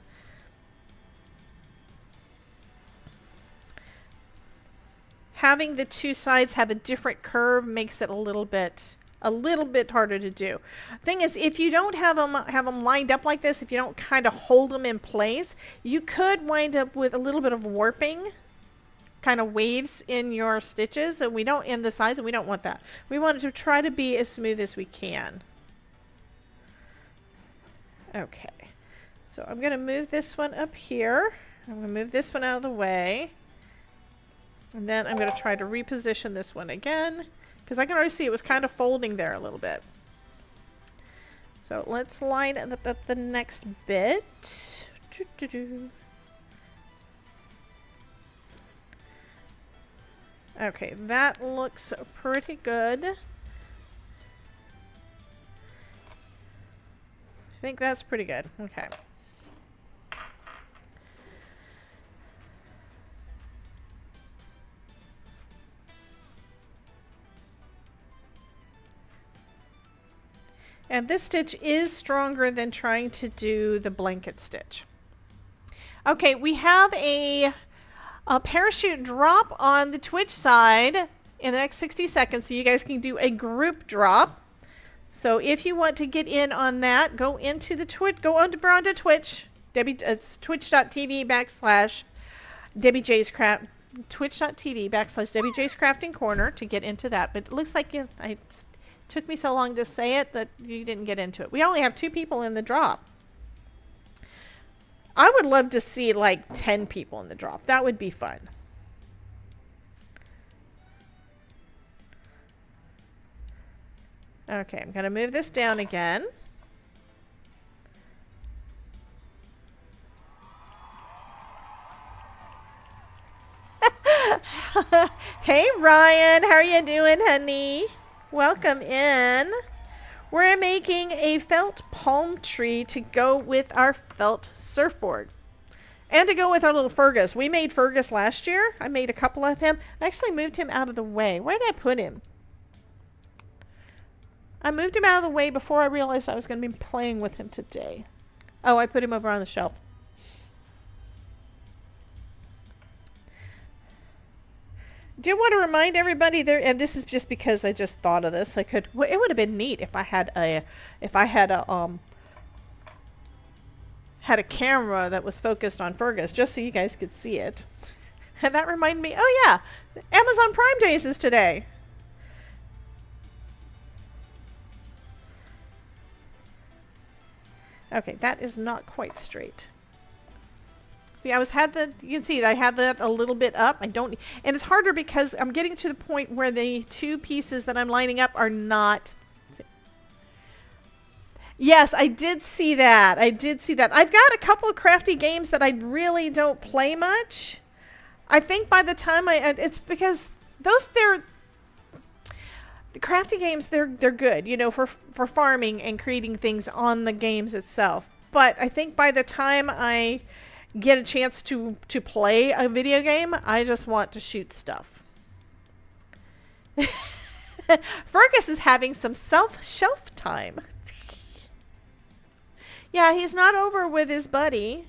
Having the two sides have a different curve makes it a little bit harder to do. Thing is, if you don't have them lined up like this, if you don't kind of hold them in place, you could wind up with a little bit of warping, kind of waves in your stitches, and we don't in the sides, and we don't want that. We want it to try to be as smooth as we can. Okay, so I'm going to move this one up here. I'm going to move this one out of the way. And then I'm going to try to reposition this one again, because I can already see it was kind of folding there a little bit. So let's line up the next bit. Okay, that looks pretty good. I think that's pretty good. Okay. And this stitch is stronger than trying to do the blanket stitch. Okay, we have a parachute drop on the Twitch side in the next 60 seconds, so you guys can do a group drop. So if you want to get in on that, go into the Twitch, go over onto Twitch. It's twitch.tv/DebbieJ'sCraft, twitch.tv/DebbieJ'sCrafting Corner to get into that. But it looks like it took me so long to say it that you didn't get into it. We only have 2 people in the drop. I would love to see like 10 people in the drop. That would be fun. Okay, I'm going to move this down again. Hey Ryan, how are you doing, honey? Welcome in. We're making a felt palm tree to go with our felt surfboard. And to go with our little Fergus. We made Fergus last year. I made a couple of him. I actually moved him out of the way. Where did I put him? I moved him out of the way before I realized I was going to be playing with him today. Oh, I put him over on the shelf. Do want to remind everybody there, and this is just because I just thought of this. It would have been neat if I had a camera that was focused on Fergus, just so you guys could see it. And that reminded me, oh yeah, Amazon Prime Days is today. Okay, that is not quite straight. See, you can see that I had that a little bit up. And it's harder because I'm getting to the point where the 2 pieces that I'm lining up are not. Yes, I did see that. I've got a couple of crafty games that I really don't play much. I think by the time it's because the crafty games, they're good, you know, for farming and creating things on the games itself. But I think by the time I get a chance to play a video game, I just want to shoot stuff. Fergus is having some shelf time. Yeah, he's not over with his buddy.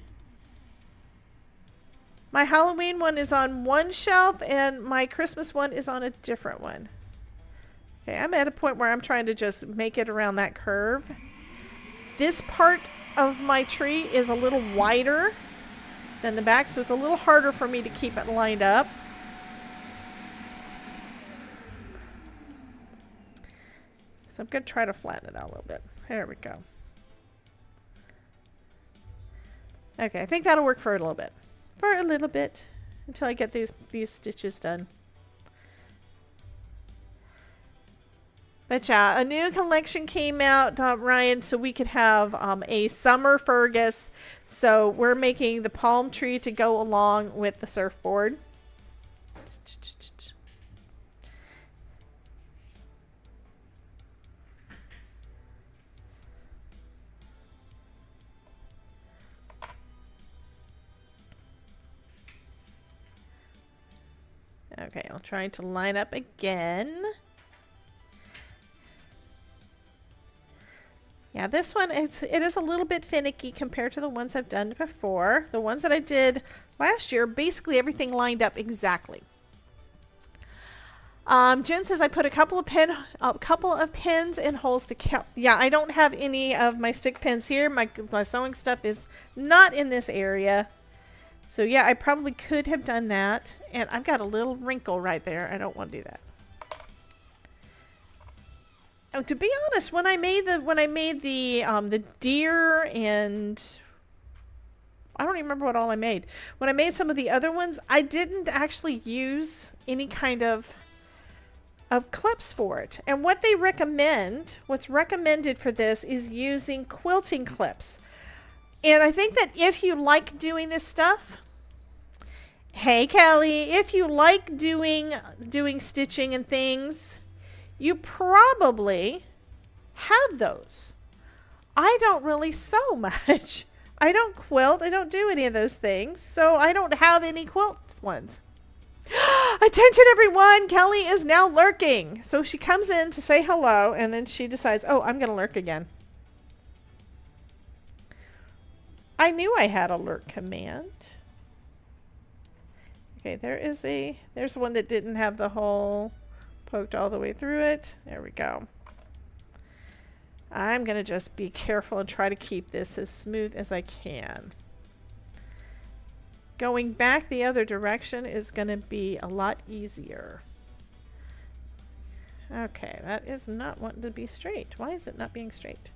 My Halloween one is on one shelf and my Christmas one is on a different one. Okay, I'm at a point where I'm trying to just make it around that curve. This part of my tree is a little wider than the back, so it's a little harder for me to keep it lined up. So I'm going to try to flatten it out a little bit. There we go. Okay, I think that'll work for a little bit. For a little bit. Until I get these stitches done. But yeah, a new collection came out, Ryan, so we could have a summer Fergus. So we're making the palm tree to go along with the surfboard. Okay, I'll try to line up again. Yeah, this one, it is a little bit finicky compared to the ones I've done before. The ones that I did last year, basically everything lined up exactly. Jen says I put a couple of pins and holes to count. Yeah, I don't have any of my stick pins here. My sewing stuff is not in this area. So yeah, I probably could have done that. And I've got a little wrinkle right there. I don't want to do that. Oh, to be honest, when I made the deer and I don't even remember what all I made. When I made some of the other ones, I didn't actually use any kind of clips for it. And what they recommend, what's recommended for this is using quilting clips. And I think that if you like doing this stuff, hey Kelly, if you like doing stitching and things, you probably have those. I don't really sew much. I don't quilt. I don't do any of those things. So I don't have any quilt ones. Attention everyone, Kelly is now lurking. So she comes in to say hello and then she decides, oh, I'm going to lurk again. I knew I had a lurk command. Okay, there's one that didn't have the hole poked all the way through it. There we go. I'm going to just be careful and try to keep this as smooth as I can. Going back the other direction is going to be a lot easier. Okay, that is not wanting to be straight. Why is it not being straight?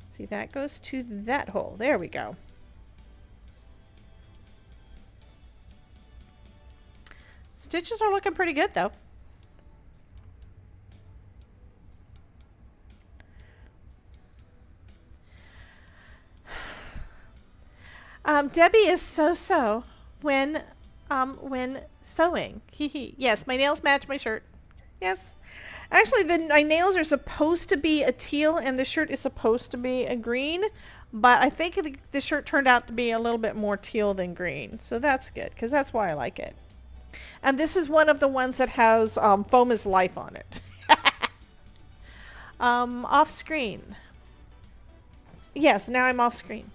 See, that goes to that hole. There we go. Stitches are looking pretty good though. Debbie is so when sewing. Yes, my nails match my shirt. Yes. Actually, my nails are supposed to be a teal and the shirt is supposed to be a green, but I think the shirt turned out to be a little bit more teal than green. So that's good because that's why I like it. And this is one of the ones that has Foam is Life on it. Off screen. Yes, now I'm off screen.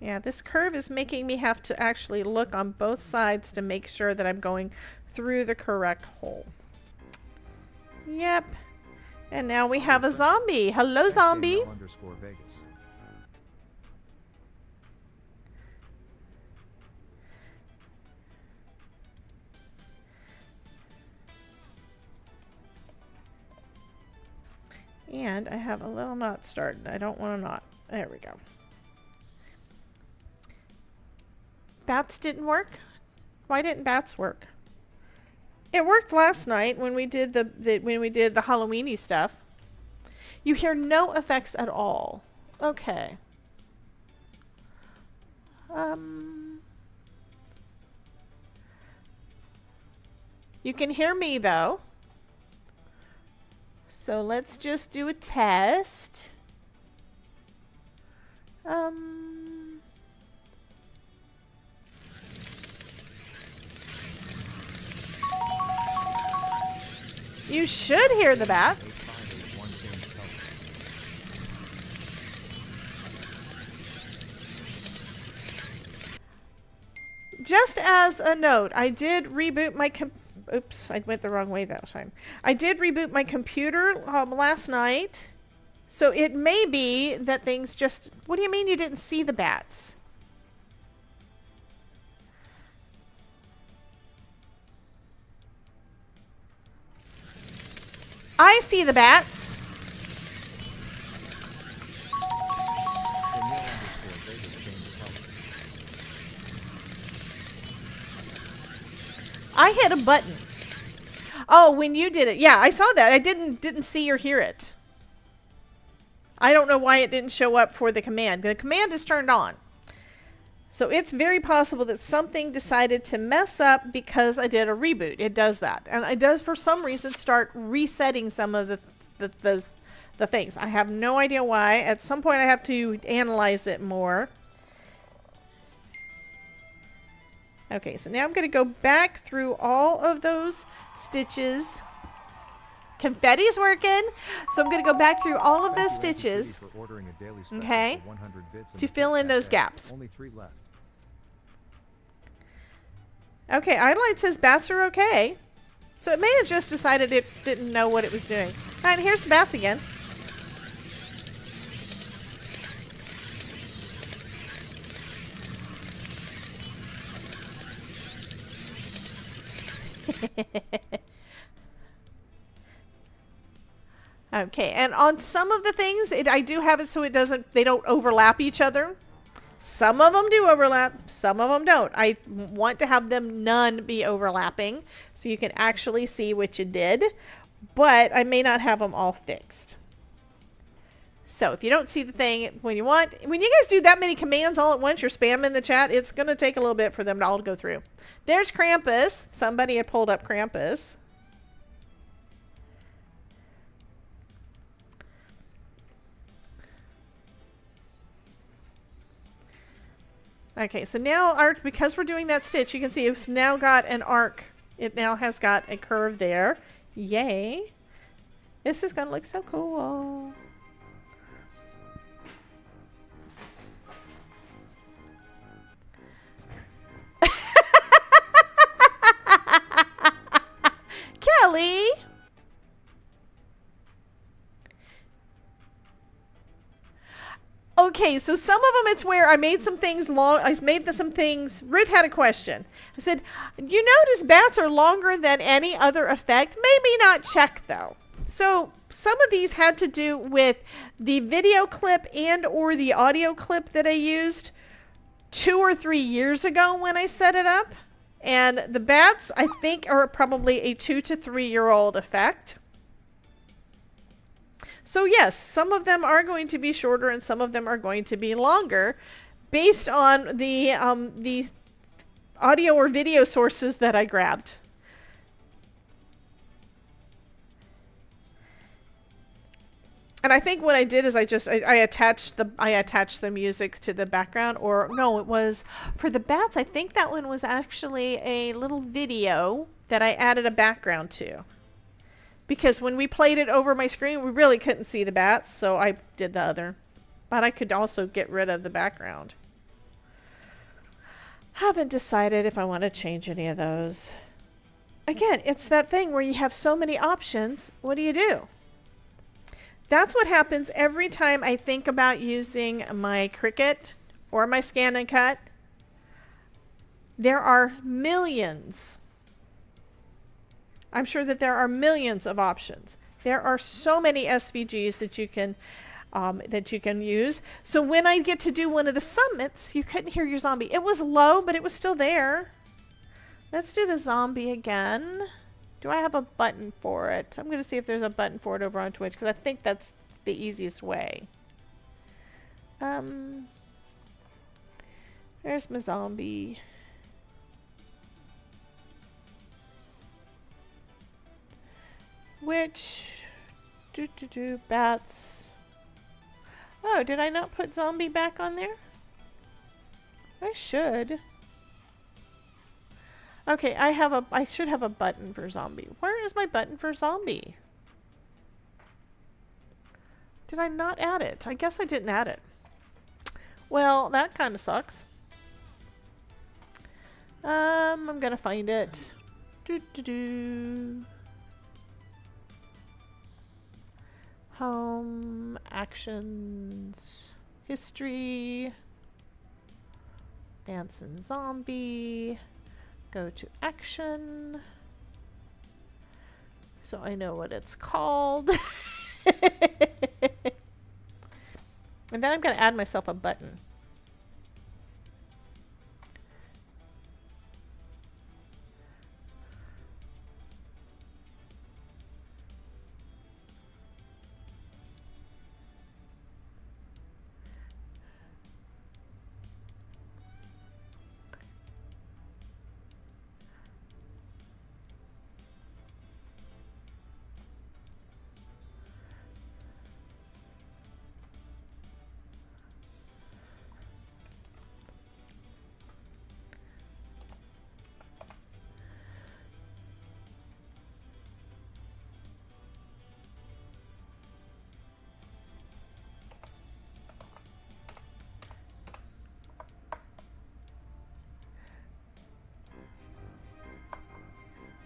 Yeah, this curve is making me have to actually look on both sides to make sure that I'm going through the correct hole. Yep. And now we have a zombie. Hello, zombie. @Vegas. And I have a little knot started. I don't want a knot. There we go. Bats didn't work? Why didn't bats work? It worked last night when we did the Halloweeny stuff. You hear no effects at all. Okay. You can hear me though. So let's just do a test. You should hear the bats. Just as a note, I did reboot my oops, I went the wrong way that time. I did reboot my computer last night. So it may be that things just... What do you mean you didn't see the bats? I see the bats. I hit a button. Oh, when you did it. Yeah, I saw that. I didn't see or hear it. I don't know why it didn't show up for the command. The command is turned on. So it's very possible that something decided to mess up because I did a reboot. It does that. And it does, for some reason, start resetting some of the things. I have no idea why. At some point, I have to analyze it more. Okay, so now I'm going to go back through all of those stitches. Confetti's working. So I'm going to go back through all of those stitches, okay, to fill in those gaps. Only 3 left. Okay, Idolight says bats are okay. So it may have just decided it didn't know what it was doing. And here's the bats again. Okay, and on some of the things, I do have it so they don't overlap each other. Some of them do overlap, some of them don't. I want to have them none be overlapping so you can actually see what you did, but I may not have them all fixed. So if you don't see the thing when you guys do that many commands all at once, you're spamming the chat, it's going to take a little bit for them to all go through. There's Krampus. Somebody had pulled up Krampus. Okay, so now because we're doing that stitch, you can see it's now got an arc. It now has got a curve there. Yay. This is going to look so cool. Kelly. Okay, so some of them it's where I made some things long. I made some things. Ruth had a question. I said, you notice bats are longer than any other effect? Maybe not check though. So some of these had to do with the video clip and or the audio clip that I used 2 or 3 years ago when I set it up. And the bats, I think, are probably a 2 to 3 year old effect. So yes, some of them are going to be shorter and some of them are going to be longer based on the audio or video sources that I grabbed. And I think what I did is I attached the music to the background, or no, it was for the bats. I think that one was actually a little video that I added a background to. Because when we played it over my screen, we really couldn't see the bats, so I did the other. But I could also get rid of the background. Haven't decided if I want to change any of those. Again, it's that thing where you have so many options. What do? That's what happens every time I think about using my Cricut or my Scan and Cut. There are millions. I'm sure that there are millions of options. There are so many SVGs that you can use. So when I get to do one of the summits, you couldn't hear your zombie. It was low, but it was still there. Let's do the zombie again. Do I have a button for it? I'm going to see if there's a button for it over on Twitch because I think that's the easiest way. There's my zombie. Which Bats. Oh, did I not put zombie back on there? I should. Okay, I should have a button for zombie. Where is my button for zombie? Did I not add it? I guess I didn't add it. Well, that kind of sucks. I'm gonna find it. Home, actions, history, dance and zombie. Go to action. So I know what it's called. And then I'm going to add myself a button.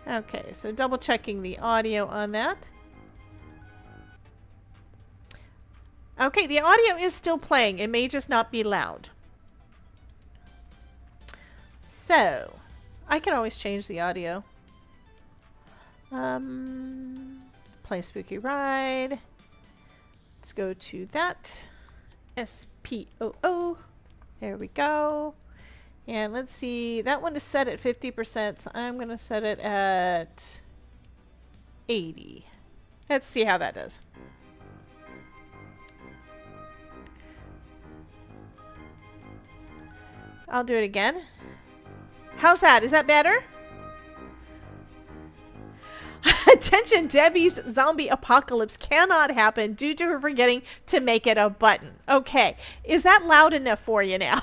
Okay, so double checking the audio on that. Okay, the audio is still playing. It may just not be loud. So, I can always change the audio. Play Spooky Ride. Let's go to that. SPOO. There we go. And let's see, that one is set at 50%, so I'm going to set it at 80. Let's see how that does. I'll do it again. How's that? Is that better? Attention, Debbie's zombie apocalypse cannot happen due to her forgetting to make it a button. Okay, is that loud enough for you now?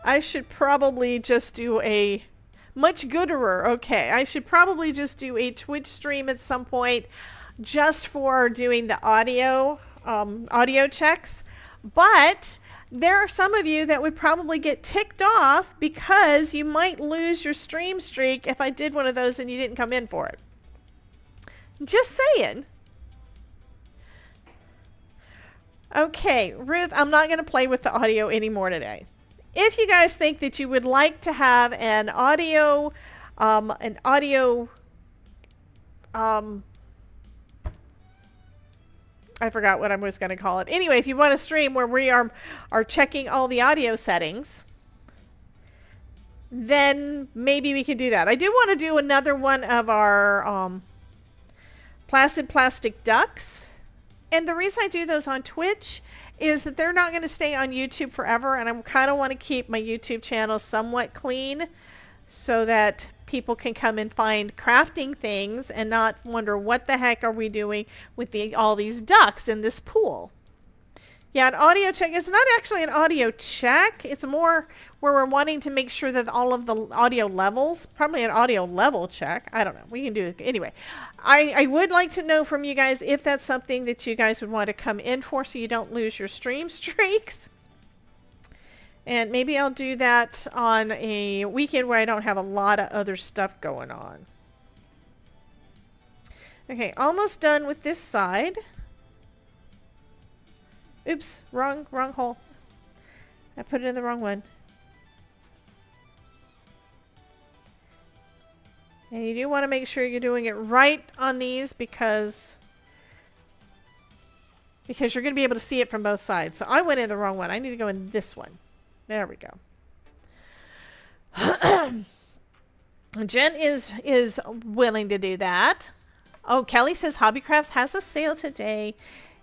I should probably just do a much gooderer. Okay, I should probably just do a Twitch stream at some point just for doing the audio checks. But there are some of you that would probably get ticked off because you might lose your stream streak if I did one of those and you didn't come in for it. Just saying. Okay, Ruth, I'm not going to play with the audio anymore today. If you guys think that you would like to have an audio, I forgot what I was going to call it. Anyway, if you want a stream where we are checking all the audio settings, then maybe we can do that. I do want to do another one of our Placid Plastic Ducks. And the reason I do those on Twitch is that they're not going to stay on YouTube forever. And I kind of want to keep my YouTube channel somewhat clean so that people can come and find crafting things and not wonder what the heck are we doing with all these ducks in this pool. Yeah, an audio check. It's not actually an audio check. It's more where we're wanting to make sure that all of the audio levels, probably an audio level check. I don't know. We can do it. Anyway, I would like to know from you guys if that's something that you guys would want to come in for so you don't lose your stream streaks. And maybe I'll do that on a weekend where I don't have a lot of other stuff going on. Okay, almost done with this side. Oops, wrong hole. I put it in the wrong one. And you do want to make sure you're doing it right on these because you're going to be able to see it from both sides. So I went in the wrong one. I need to go in this one. There we go. Jen is willing to do that. Oh, Kelly says Hobbycrafts has a sale today.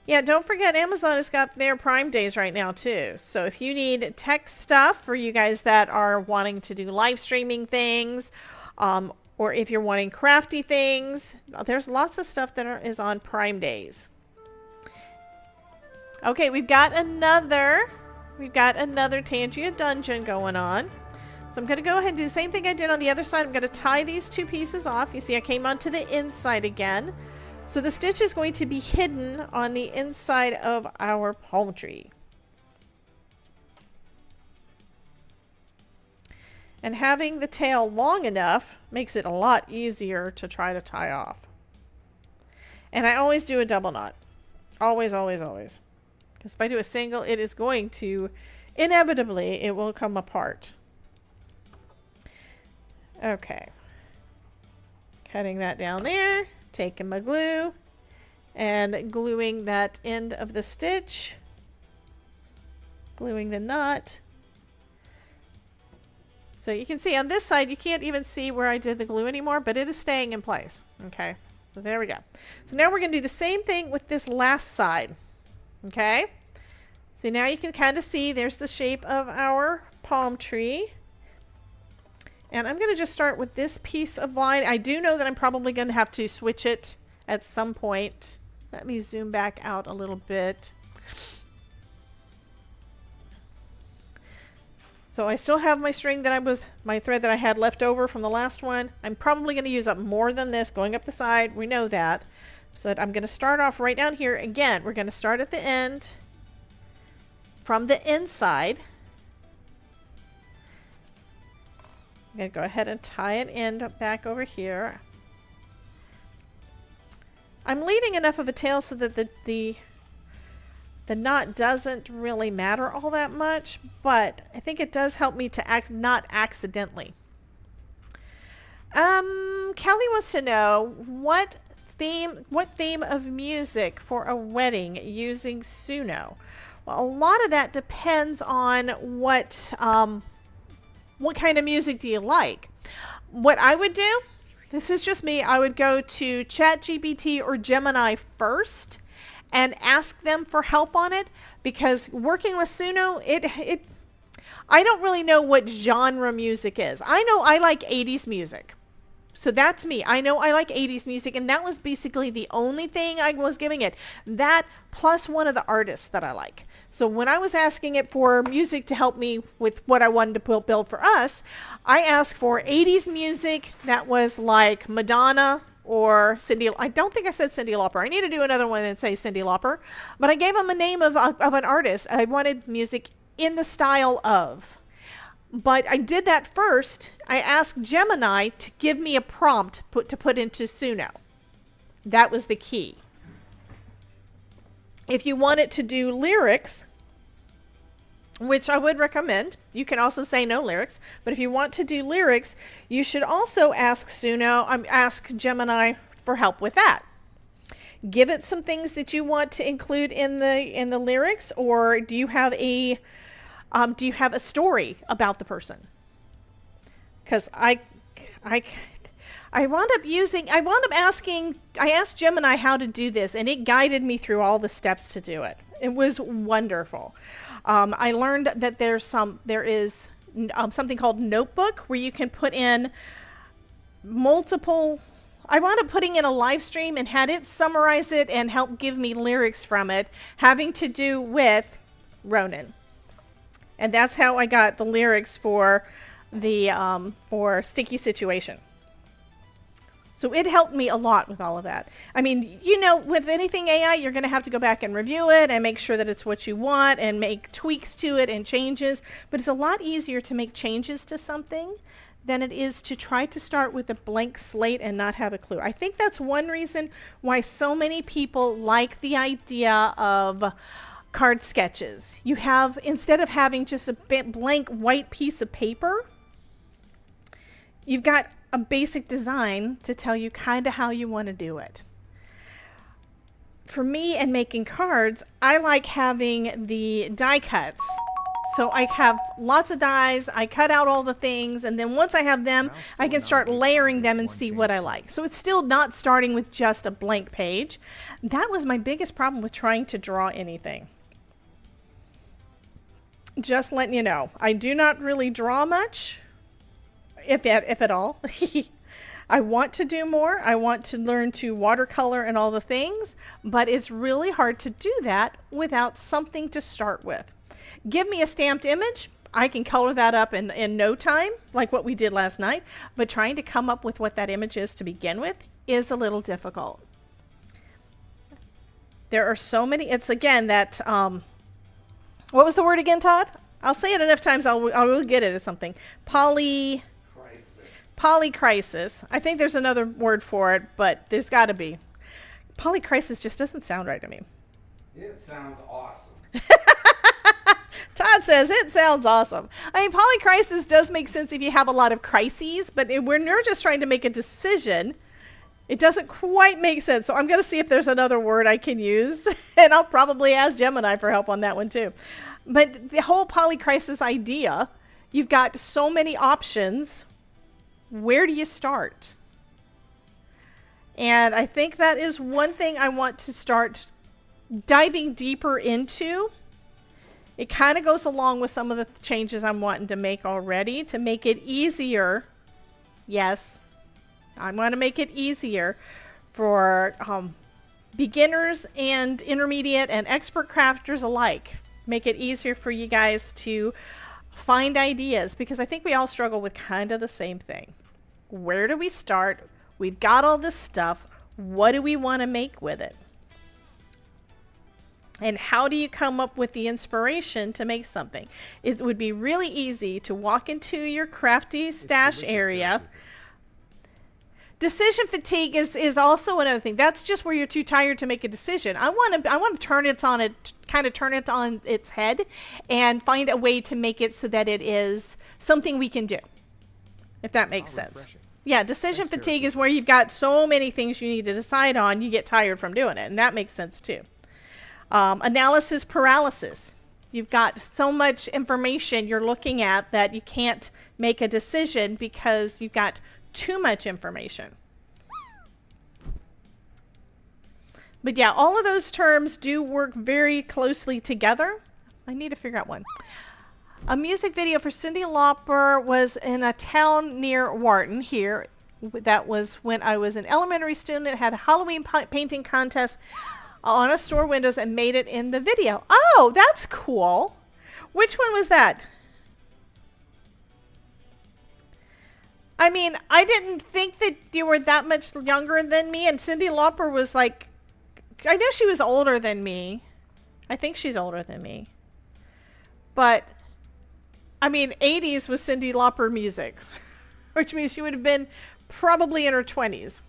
Yeah, don't forget Amazon has got their Prime Days right now too. So if you need tech stuff for you guys that are wanting to do live streaming things, or if you're wanting crafty things, there's lots of stuff that is on Prime Days. Okay, we've got another Tangia dungeon going on. So I'm going to go ahead and do the same thing I did on the other side. I'm going to tie these two pieces off. You see I came onto the inside again. So the stitch is going to be hidden on the inside of our palm tree. And having the tail long enough makes it a lot easier to try to tie off. And I always do a double knot. Always, always, always. Because if I do a single, it is going to, inevitably, it will come apart. Okay. Cutting that down there. Taking my glue and gluing that end of the stitch, gluing the knot. So you can see on this side, you can't even see where I did the glue anymore, but it is staying in place. Okay, so there we go. So now we're going to do the same thing with this last side. Okay, so now you can kind of see there's the shape of our palm tree. And I'm going to just start with this piece of line. I do know that I'm probably going to have to switch it at some point. Let me zoom back out a little bit. So I still have my string that my thread that I had left over from the last one. I'm probably going to use up more than this going up the side. We know that. So I'm going to start off right down here. Again, we're going to start at the end from the inside. I'm going to go ahead and tie an end back over here. I'm leaving enough of a tail so that the knot doesn't really matter all that much, but I think it does help me to not accidentally. Kelly wants to know what theme of music for a wedding using Suno. Well, a lot of that depends on what kind of music do you like? What I would do, this is just me, I would go to ChatGPT or Gemini first and ask them for help on it, because working with Suno, I don't really know what genre music is. I know I like 80s music. So that's me. I know I like 80s music, and that was basically the only thing I was giving it. That plus one of the artists that I like. So when I was asking it for music to help me with what I wanted to build for us, I asked for 80s music that was like Madonna or Cyndi. I don't think I said Cyndi Lauper. I need to do another one and say Cyndi Lauper. But I gave them a name of an artist. I wanted music in the style of. But I did that first. I asked Gemini to give me a prompt to put into Suno. That was the key. If you want it to do lyrics, which I would recommend, you can also say no lyrics. But if you want to do lyrics, you should also ask ask Gemini for help with that. Give it some things that you want to include in the lyrics, or do you have a story about the person? Because I wound up asking, I asked Gemini how to do this, and it guided me through all the steps to do it. It was wonderful. I learned that there is something called Notebook, where you can put in multiple. I wound up putting in a live stream and had it summarize it and help give me lyrics from it, having to do with Ronin. And that's how I got the lyrics for the for Sticky Situation. So it helped me a lot with all of that. I mean, you know, with anything AI, you're going to have to go back and review it and make sure that it's what you want and make tweaks to it and changes. But it's a lot easier to make changes to something than it is to try to start with a blank slate and not have a clue. I think that's one reason why so many people like the idea of card sketches. You have, instead of having just a blank white piece of paper, you've got a basic design to tell you kind of how you want to do it. For me and making cards, I like having the die cuts So I have lots of dies, I cut out all the things, and then once I have them, I can start layering them and see what I like. So it's still not starting with just a blank page. That was my biggest problem with trying to draw anything. Just letting you know, I do not really draw much, if at all. I want to do more. I want to learn to watercolor and all the things, but it's really hard to do that without something to start with. Give me a stamped image. I can color that up in no time, like what we did last night, but trying to come up with what that image is to begin with is a little difficult. There are so many, it's again that, what was the word again, Todd? I'll say it enough times, I will get it at something. Polycrisis. I think there's another word for it, but there's got to be. Polycrisis just doesn't sound right to me. It sounds awesome. Todd says it sounds awesome. I mean, polycrisis does make sense if you have a lot of crises, but when you're just trying to make a decision, it doesn't quite make sense. So I'm going to see if there's another word I can use, and I'll probably ask Gemini for help on that one too. But the whole polycrisis idea, you've got so many options. Where do you start? And I think that is one thing I want to start diving deeper into. It kind of goes along with some of the changes I'm wanting to make already to make it easier. Yes, I want to make it easier for beginners and intermediate and expert crafters alike. Make it easier for you guys to find ideas, because I think we all struggle with kind of the same thing. Where do we start? We've got all this stuff. What do we want to make with it? And how do you come up with the inspiration to make something? It would be really easy to walk into your crafty stash area. Decision fatigue is also another thing. That's just where you're too tired to make a decision. I want to turn it on kind of turn it on its head and find a way to make it so that it is something we can do. If that makes sense. Refreshing. Yeah, decision fatigue is where you've got so many things you need to decide on, you get tired from doing it, and that makes sense too. Analysis paralysis. You've got so much information you're looking at that you can't make a decision because you've got too much information. But yeah, all of those terms do work very closely together. I need to figure out one. A music video for Cyndi Lauper was in a town near Wharton here. That was when I was an elementary student. It had a Halloween painting contest on a store windows and made it in the video. Oh, that's cool. Which one was that? I mean, I didn't think that you were that much younger than me, and Cyndi Lauper was like, I know she was older than me. I think she's older than me. But, I mean, 80s was Cyndi Lauper music, which means she would have been probably in her 20s.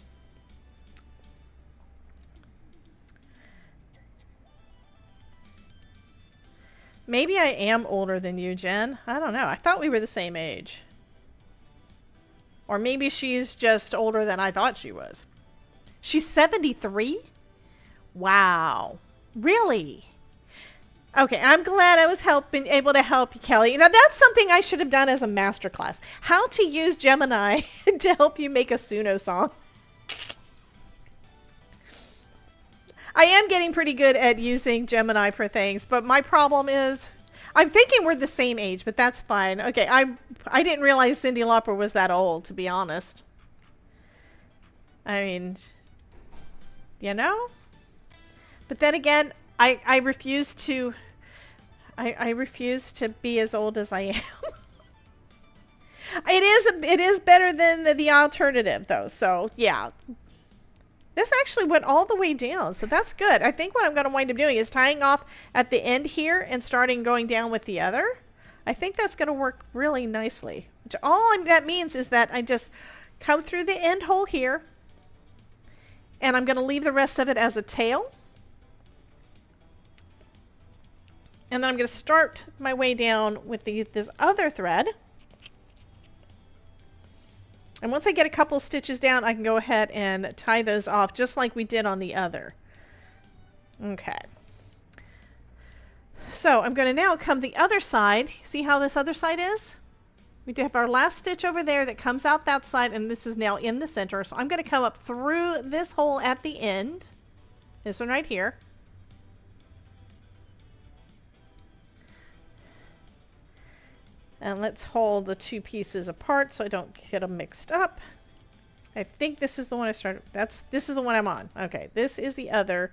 Maybe I am older than you, Jen. I don't know. I thought we were the same age. Or maybe she's just older than I thought she was. She's 73? Wow. Really? Okay, I'm glad I was able to help you, Kelly. Now, that's something I should have done as a masterclass. How to use Gemini to help you make a Suno song. I am getting pretty good at using Gemini for things, but my problem is, I'm thinking we're the same age, but that's fine. Okay, I didn't realize Cyndi Lauper was that old, to be honest. I mean, you know? But then again, I refuse to be as old as I am. It is better than the alternative though. So yeah, this actually went all the way down. So that's good. I think what I'm going to wind up doing is tying off at the end here and starting going down with the other. I think that's going to work really nicely. Which that means is that I just come through the end hole here, and I'm going to leave the rest of it as a tail. And then I'm going to start my way down with this other thread. And once I get a couple stitches down, I can go ahead and tie those off just like we did on the other. Okay. So I'm going to now come the other side. See how this other side is? We do have our last stitch over there that comes out that side, and this is now in the center. So I'm going to come up through this hole at the end. This one right here. And let's hold the two pieces apart so I don't get them mixed up. I think this is the one I started. This is the one I'm on. Okay, this is the other.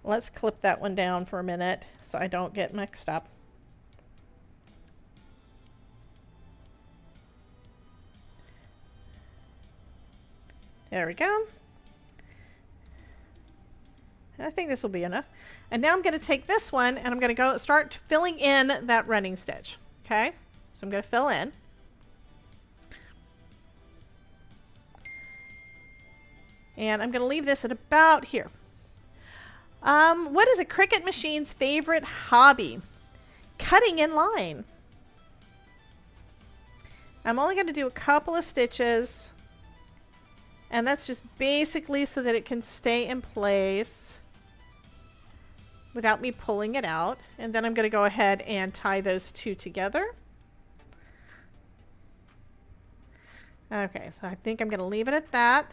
Let's clip that one down for a minute so I don't get mixed up. There we go. I think this will be enough. And now I'm going to take this one and I'm going to go start filling in that running stitch. Okay, so I'm going to fill in. And I'm going to leave this at about here. What is a Cricut machine's favorite hobby? Cutting in line. I'm only going to do a couple of stitches. And that's just basically so that it can stay in place without me pulling it out. And then I'm going to go ahead and tie those two together. Okay, so I think I'm going to leave it at that.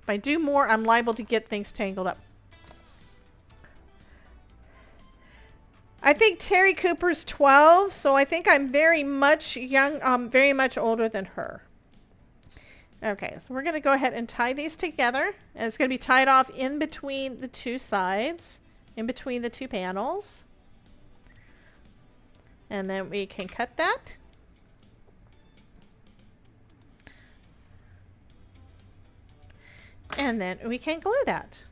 If I do more, I'm liable to get things tangled up. I think Terry Cooper's 12, so I think I'm very much very much older than her. Okay, so we're going to go ahead and tie these together. And it's going to be tied off in between the two sides, in between the two panels. And then we can cut that. And then we can glue that.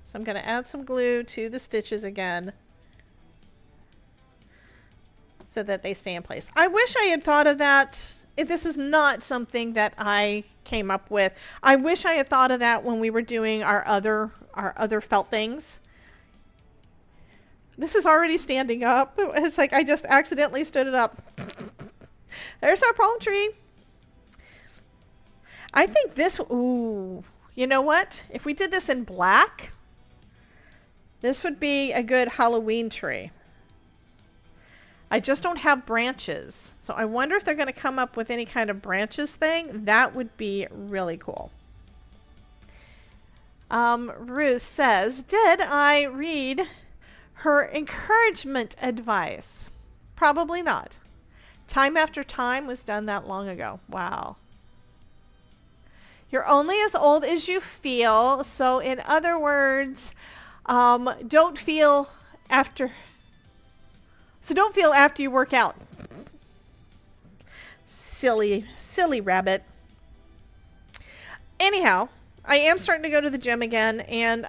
So I'm going to add some glue to the stitches again so that they stay in place. I wish I had thought of that. If this is not something that I came up with, I wish I had thought of that when we were doing our other felt things. This is already standing up. It's like I just accidentally stood it up. There's our palm tree. I think this, ooh, you know what? If we did this in black, this would be a good Halloween tree. I just don't have branches. So I wonder if they're going to come up with any kind of branches thing. That would be really cool. Ruth says, did I read her encouragement advice? Probably not. Time After Time was done that long ago. Wow. You're only as old as you feel. So in other words, don't feel after you work out. Silly rabbit. Anyhow, I am starting to go to the gym again, and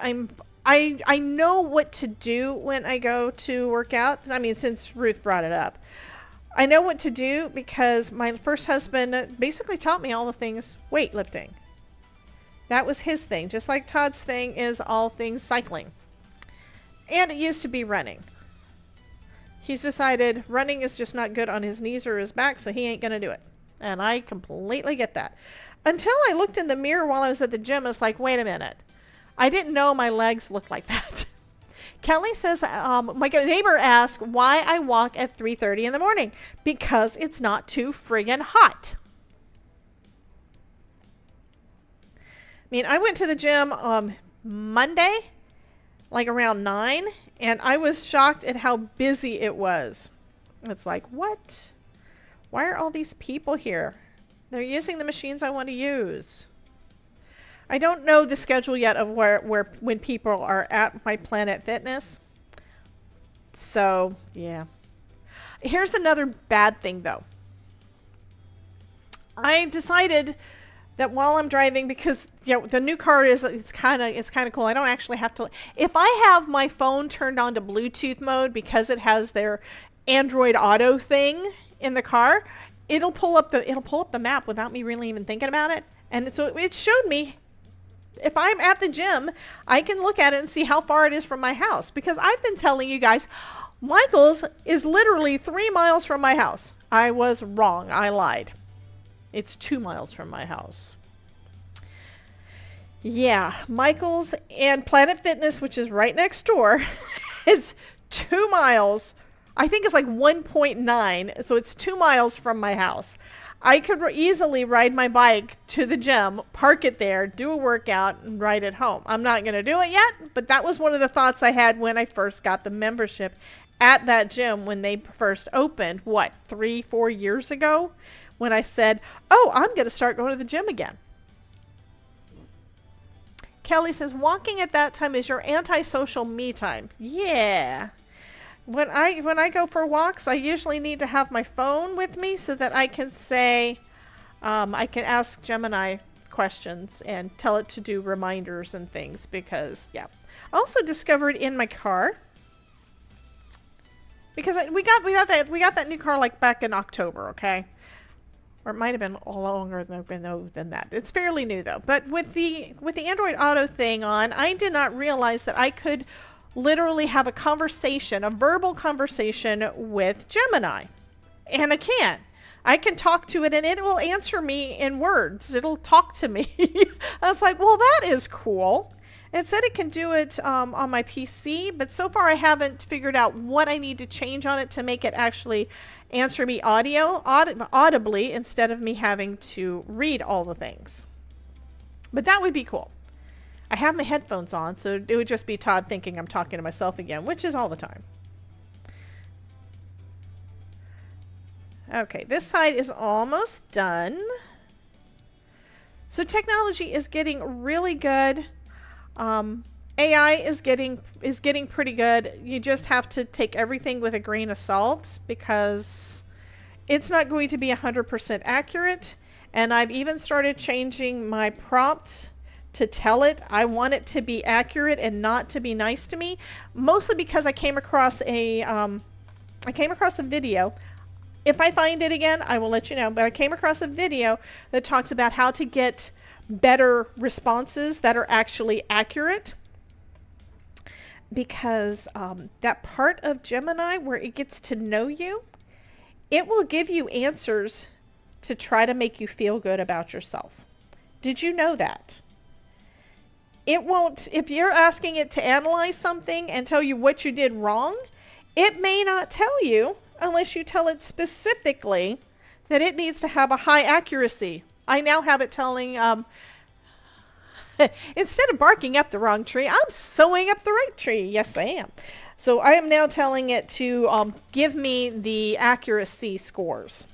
I know what to do when I go to work out. I mean, since Ruth brought it up. I know what to do because my first husband basically taught me all the things weightlifting. That was his thing, just like Todd's thing is all things cycling. And it used to be running. He's decided running is just not good on his knees or his back, so he ain't going to do it. And I completely get that. Until I looked in the mirror while I was at the gym, it's like, wait a minute. I didn't know my legs looked like that. Kelly says, my neighbor asked why I walk at 3:30 in the morning. Because it's not too friggin' hot. I mean, I went to the gym Monday, like around 9, and I was shocked at how busy it was. It's like, what? Why are all these people here? They're using the machines I want to use. I don't know the schedule yet of when people are at my Planet Fitness. So, yeah. Here's another bad thing, though. I decided that while I'm driving, because the new car it's kind of cool. I don't actually have to. If I have my phone turned on to Bluetooth mode because it has their Android Auto thing in the car, it'll pull up the map without me really even thinking about it. And so it showed me if I'm at the gym, I can look at it and see how far it is from my house. Because I've been telling you guys, Michael's is literally 3 miles from my house. I was wrong. I lied. It's 2 miles from my house. Yeah, Michael's and Planet Fitness, which is right next door, it's 2 miles. I think it's like 1.9. So it's 2 miles from my house. I could easily ride my bike to the gym, park it there, do a workout, and ride it home. I'm not going to do it yet, but that was one of the thoughts I had when I first got the membership at that gym when they first opened, what, 3-4 years ago? When I said, oh, I'm going to start going to the gym again. Kelly says, walking at that time is your antisocial me time. Yeah. When I go for walks, I usually need to have my phone with me so that I can say, I can ask Gemini questions and tell it to do reminders and things because, yeah. I also discovered in my car, because we got that new car like back in October, okay? Or it might have been longer than that. It's fairly new though. But with the Android Auto thing on, I did not realize that I could literally have a conversation, a verbal conversation with Gemini. And I can. I can talk to it and it will answer me in words. It'll talk to me. I was like, well, that is cool. It said it can do it on my PC, but so far I haven't figured out what I need to change on it to make it actually answer me audibly instead of me having to read all the things. But that would be cool. I have my headphones on, so it would just be Todd thinking I'm talking to myself again, which is all the time. Okay, this side is almost done. So technology is getting really good. AI is getting pretty good. You just have to take everything with a grain of salt because it's not going to be 100% accurate. And I've even started changing my prompts to tell it I want it to be accurate and not to be nice to me, mostly because I came across a video. If I find it again, I will let you know, but I came across a video that talks about how to get better responses that are actually accurate, because that part of Gemini where it gets to know you, it will give you answers to try to make you feel good about yourself. Did you know that? It won't, if you're asking it to analyze something and tell you what you did wrong, it may not tell you unless you tell it specifically that it needs to have a high accuracy. I now have it telling, instead of barking up the wrong tree, I'm sewing up the right tree. Yes, I am. So I am now telling it to give me the accuracy scores.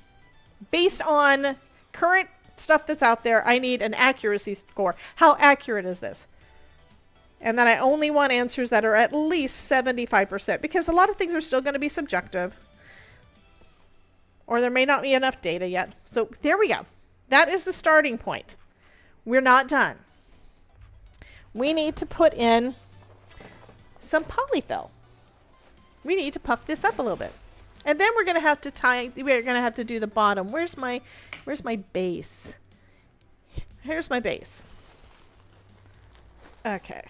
Based on current stuff that's out there, I need an accuracy score. How accurate is this? And then I only want answers that are at least 75%, because a lot of things are still going to be subjective. Or there may not be enough data yet. So there we go. That is the starting point. We're not done. We need to put in some polyfill. We need to puff this up a little bit. And then we're going to have to we're going to have to do the bottom. Where's my base? Here's my base. Okay.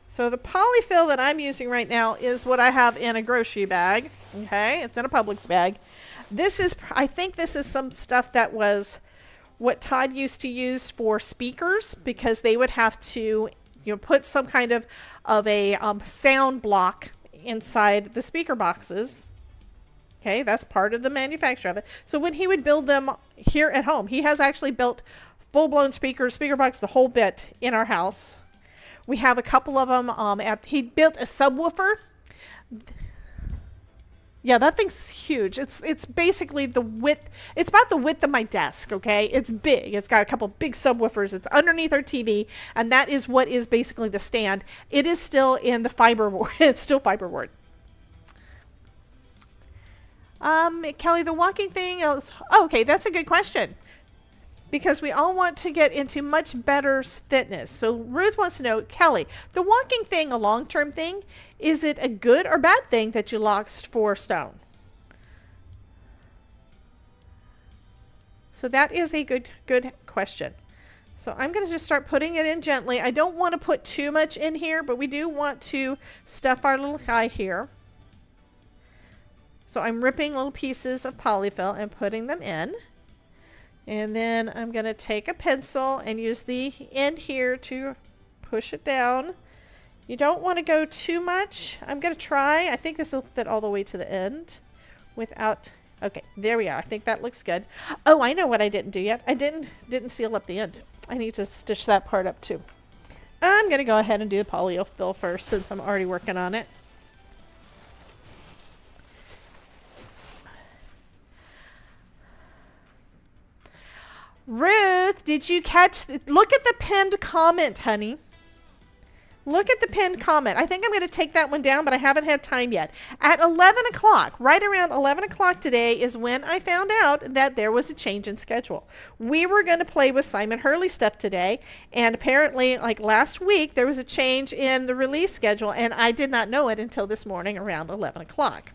So the polyfill that I'm using right now is what I have in a grocery bag. Okay, it's in a Publix bag. This is, I think this is some stuff that was what Todd used to use for speakers, because they would have to, put some kind of a sound block inside the speaker boxes. Okay, that's part of the manufacture of it. So when he would build them here at home, he has actually built full-blown speaker box, the whole bit in our house. We have a couple of them. He built a subwoofer. Yeah, that thing's huge. It's basically the width. It's about the width of my desk, okay? It's big. It's got a couple big subwoofers. It's underneath our TV, and that is what is basically the stand. It is still in the fiberboard. It's still fiberboard. Kelly, the walking thing. Oh, okay, that's a good question. Because we all want to get into much better fitness. So Ruth wants to know, Kelly, the walking thing, a long-term thing, is it a good or bad thing that you lost 4 stone? So that is a good question. So I'm going to just start putting it in gently. I don't want to put too much in here, but we do want to stuff our little guy here. So I'm ripping little pieces of polyfill and putting them in. And then I'm going to take a pencil and use the end here to push it down You don't want to go too much. I'm going to try. I think this will fit all the way to the end without... Okay, there we are. I think that looks good. Oh, I know what I didn't do yet. I didn't seal up the end. I need to stitch that part up too. I'm going to go ahead and do the polyfill first since I'm already working on it. Ruth, did you catch... Look at the pinned comment, honey. Look at the pinned comment. I think I'm going to take that one down, but I haven't had time yet. At 11 o'clock, right around 11 o'clock today is when I found out that there was a change in schedule. We were going to play with Simon Hurley stuff today, and apparently, like last week, there was a change in the release schedule, and I did not know it until this morning around 11 o'clock.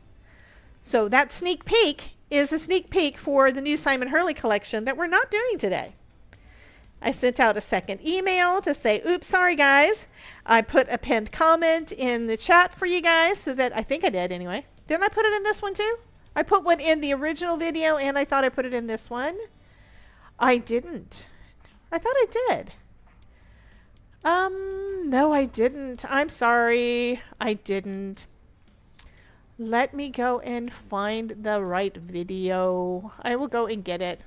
So that sneak peek is a sneak peek for the new Simon Hurley collection that we're not doing today. I sent out a second email to say, oops, sorry guys. I put a pinned comment in the chat for you guys so that, I think I did anyway. Didn't I put it in this one too? I put one in the original video and I thought I put it in this one. I didn't. I thought I did. No, I didn't. I'm sorry. I didn't. Let me go and find the right video. I will go and get it.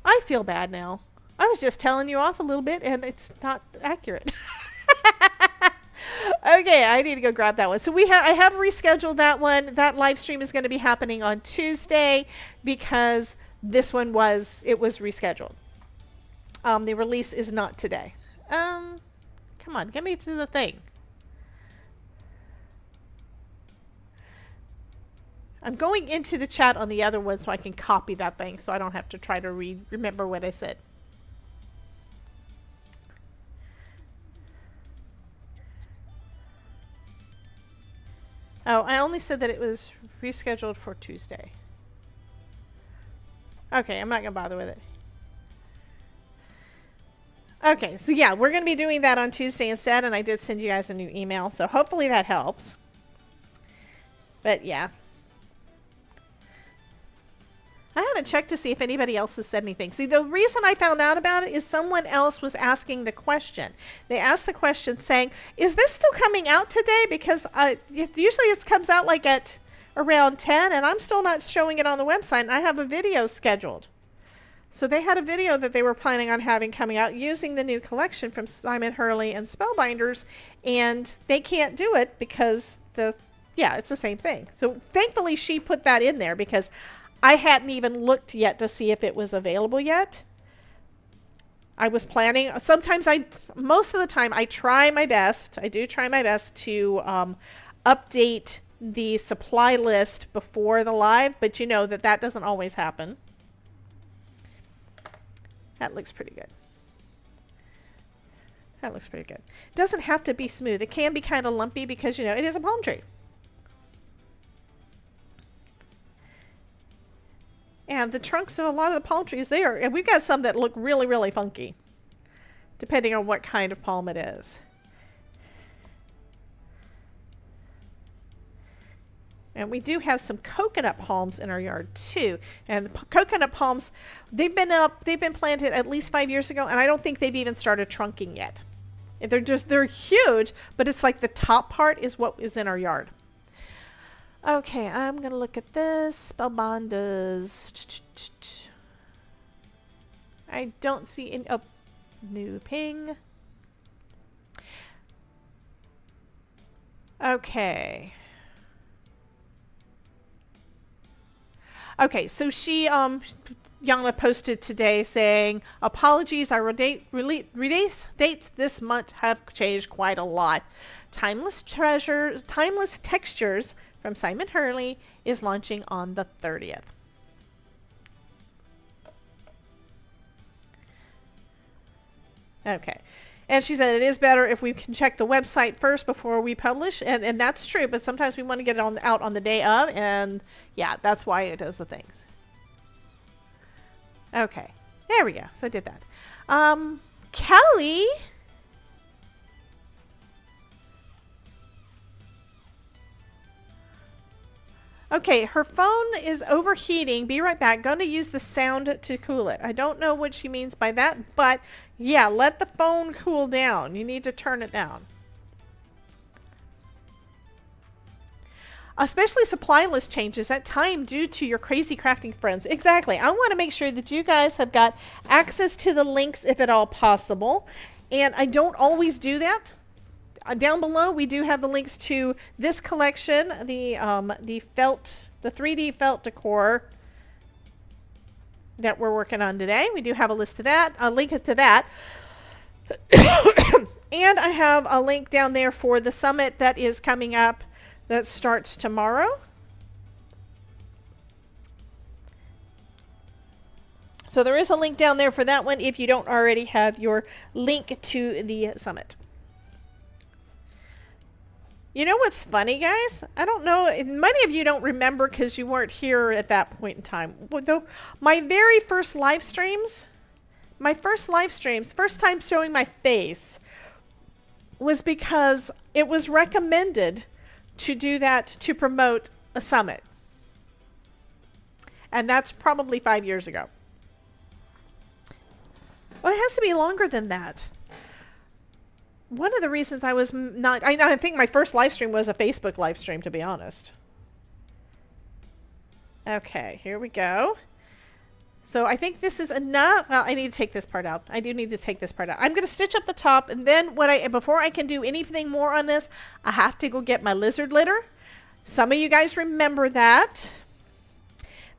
I feel bad now. I was just telling you off a little bit and it's not accurate. Okay, I need to go grab that one. So I have rescheduled that one. That live stream is going to be happening on Tuesday because this one was rescheduled. The release is not today. Come on, get me to the thing. I'm going into the chat on the other one so I can copy that thing so I don't have to try to remember what I said. Oh, I only said that it was rescheduled for Tuesday. Okay, I'm not going to bother with it. Okay, so yeah, we're going to be doing that on Tuesday instead, and I did send you guys a new email, so hopefully that helps. But yeah. I haven't checked to see if anybody else has said anything. See, the reason I found out about it is someone else was asking the question. They asked the question saying, is this still coming out today? Because usually it comes out like at around 10 and I'm still not showing it on the website and I have a video scheduled. So they had a video that they were planning on having coming out using the new collection from Simon Hurley and Spellbinders, and they can't do it because it's the same thing. So thankfully she put that in there because I hadn't even looked yet to see if it was available yet. I was planning. Sometimes most of the time I try my best. I do try my best to update the supply list before the live, but you know that doesn't always happen. That looks pretty good. That looks pretty good. It doesn't have to be smooth. It can be kind of lumpy because, you know, it is a palm tree. And the trunks of a lot of the palm trees there, and we've got some that look really, really funky, depending on what kind of palm it is. And we do have some coconut palms in our yard too. And the coconut palms, they've been planted at least 5 years ago, and I don't think they've even started trunking yet. They're huge, but it's like the top part is what is in our yard. Okay, I'm going to look at this. Spellbinders. I don't see any... Oh, new ping. Okay. Okay, so she, Yana posted today saying, apologies, our release dates this month have changed quite a lot. Timeless Textures from Simon Hurley is launching on the 30th. Okay. And she said it is better if we can check the website first before we publish. And that's true, but sometimes we want to get it out on the day of. And yeah, that's why it does the things. Okay. There we go. So I did that. Kelly... Okay, her phone is overheating. Be right back. Going to use the sound to cool it. I don't know what she means by that, but yeah, let the phone cool down. You need to turn it down. especially supply list changes at time due to your crazy crafting friends. Exactly. I want to make sure that you guys have got access to the links if at all possible. And I don't always do that. Down below, we do have the links to this collection, the 3D felt decor that we're working on today. We do have a list of that. I'll link it to that. And I have a link down there for the summit that is coming up that starts tomorrow. So there is a link down there for that one if you don't already have your link to the summit. You know what's funny, guys? I don't know, many of you don't remember because you weren't here at that point in time. Though my very first live streams, first time showing my face, was because it was recommended to do that to promote a summit. And that's probably 5 years ago. Well, it has to be longer than that. One of the reasons I was not, I think my first live stream was a Facebook live stream, to be honest. Okay, here we go. So I think this is enough. Well, I need to take this part out. I do need to take this part out. I'm going to stitch up the top, and then before I can do anything more on this, I have to go get my lizard litter. Some of you guys remember that.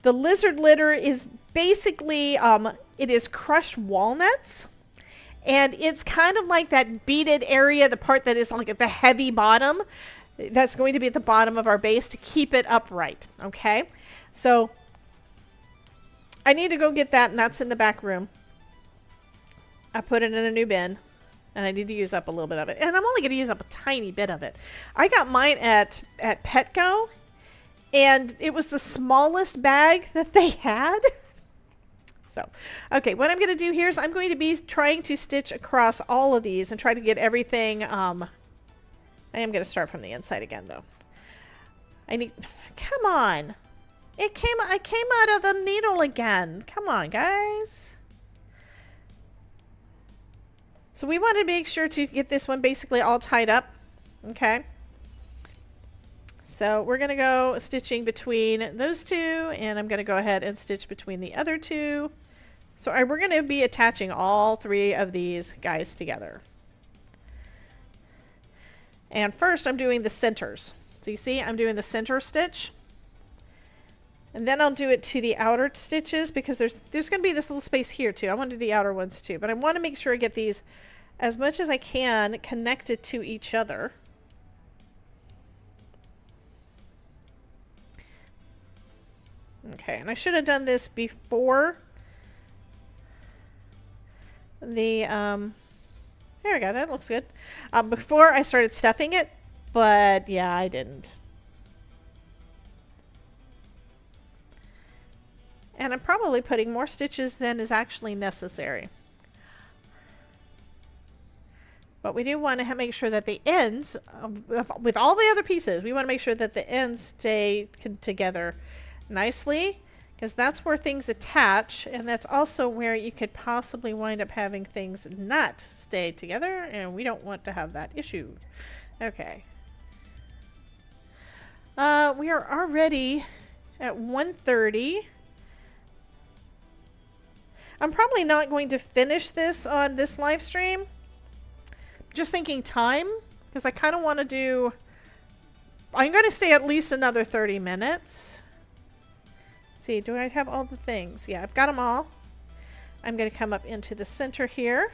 The lizard litter is basically, it is crushed walnuts. And it's kind of like that beaded area, the part that is like at the heavy bottom. That's going to be at the bottom of our base to keep it upright. Okay. So I need to go get that, and that's in the back room. I put it in a new bin, and I need to use up a little bit of it. And I'm only going to use up a tiny bit of it. I got mine at Petco, and it was the smallest bag that they had. So, okay, what I'm going to do here is I'm going to be trying to stitch across all of these and try to get everything. I am going to start from the inside again, though. Come on. I came out of the needle again. Come on, guys. So we want to make sure to get this one basically all tied up. Okay. So we're going to go stitching between those two, and I'm going to go ahead and stitch between the other two. So we're going to be attaching all three of these guys together. And first I'm doing the centers. So you see I'm doing the center stitch. And then I'll do it to the outer stitches because there's going to be this little space here too. I want to do the outer ones too. But I want to make sure I get these as much as I can connected to each other. Okay, and I should have done this before the, there we go, that looks good. Before I started stuffing it, but yeah, I didn't. And I'm probably putting more stitches than is actually necessary. But we do want to make sure that the ends, with all the other pieces, we want to make sure that the ends stay together nicely, because that's where things attach, and that's also where you could possibly wind up having things not stay together, and we don't want to have that issue. Okay. We are already at 1:30. I'm probably not going to finish this on this live stream. Just thinking time, because I kind of want to do, I'm going to stay at least another 30 minutes. Let's see, do I have all the things? Yeah, I've got them all. I'm going to come up into the center here.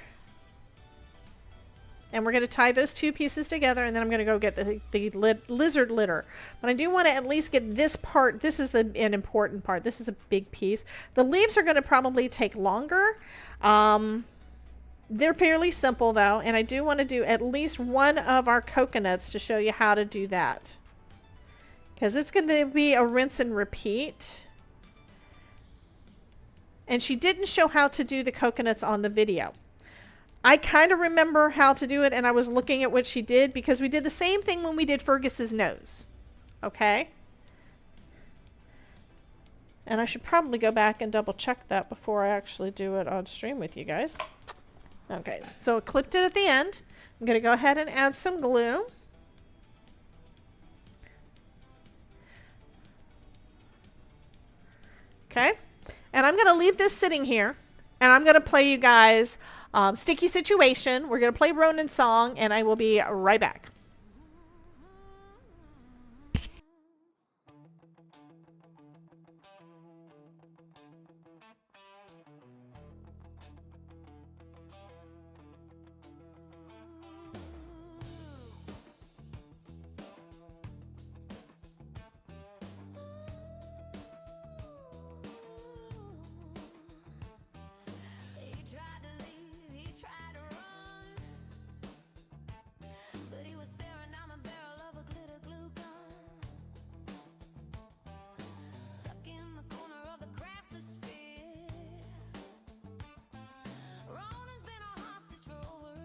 And we're going to tie those two pieces together, and then I'm going to go get the lizard litter. But I do want to at least get this part. This is an important part. This is a big piece. The leaves are going to probably take longer. They're fairly simple, though, and I do want to do at least one of our coconuts to show you how to do that. Because it's going to be a rinse and repeat. And she didn't show how to do the coconuts on the video. I kind of remember how to do it, and I was looking at what she did because we did the same thing when we did Fergus's nose. Okay? And I should probably go back and double check that before I actually do it on stream with you guys. Okay, so I clipped it at the end. I'm going to go ahead and add some glue. Okay. And I'm going to leave this sitting here. And I'm going to play you guys Sticky Situation. We're going to play Ronan's song. And I will be right back.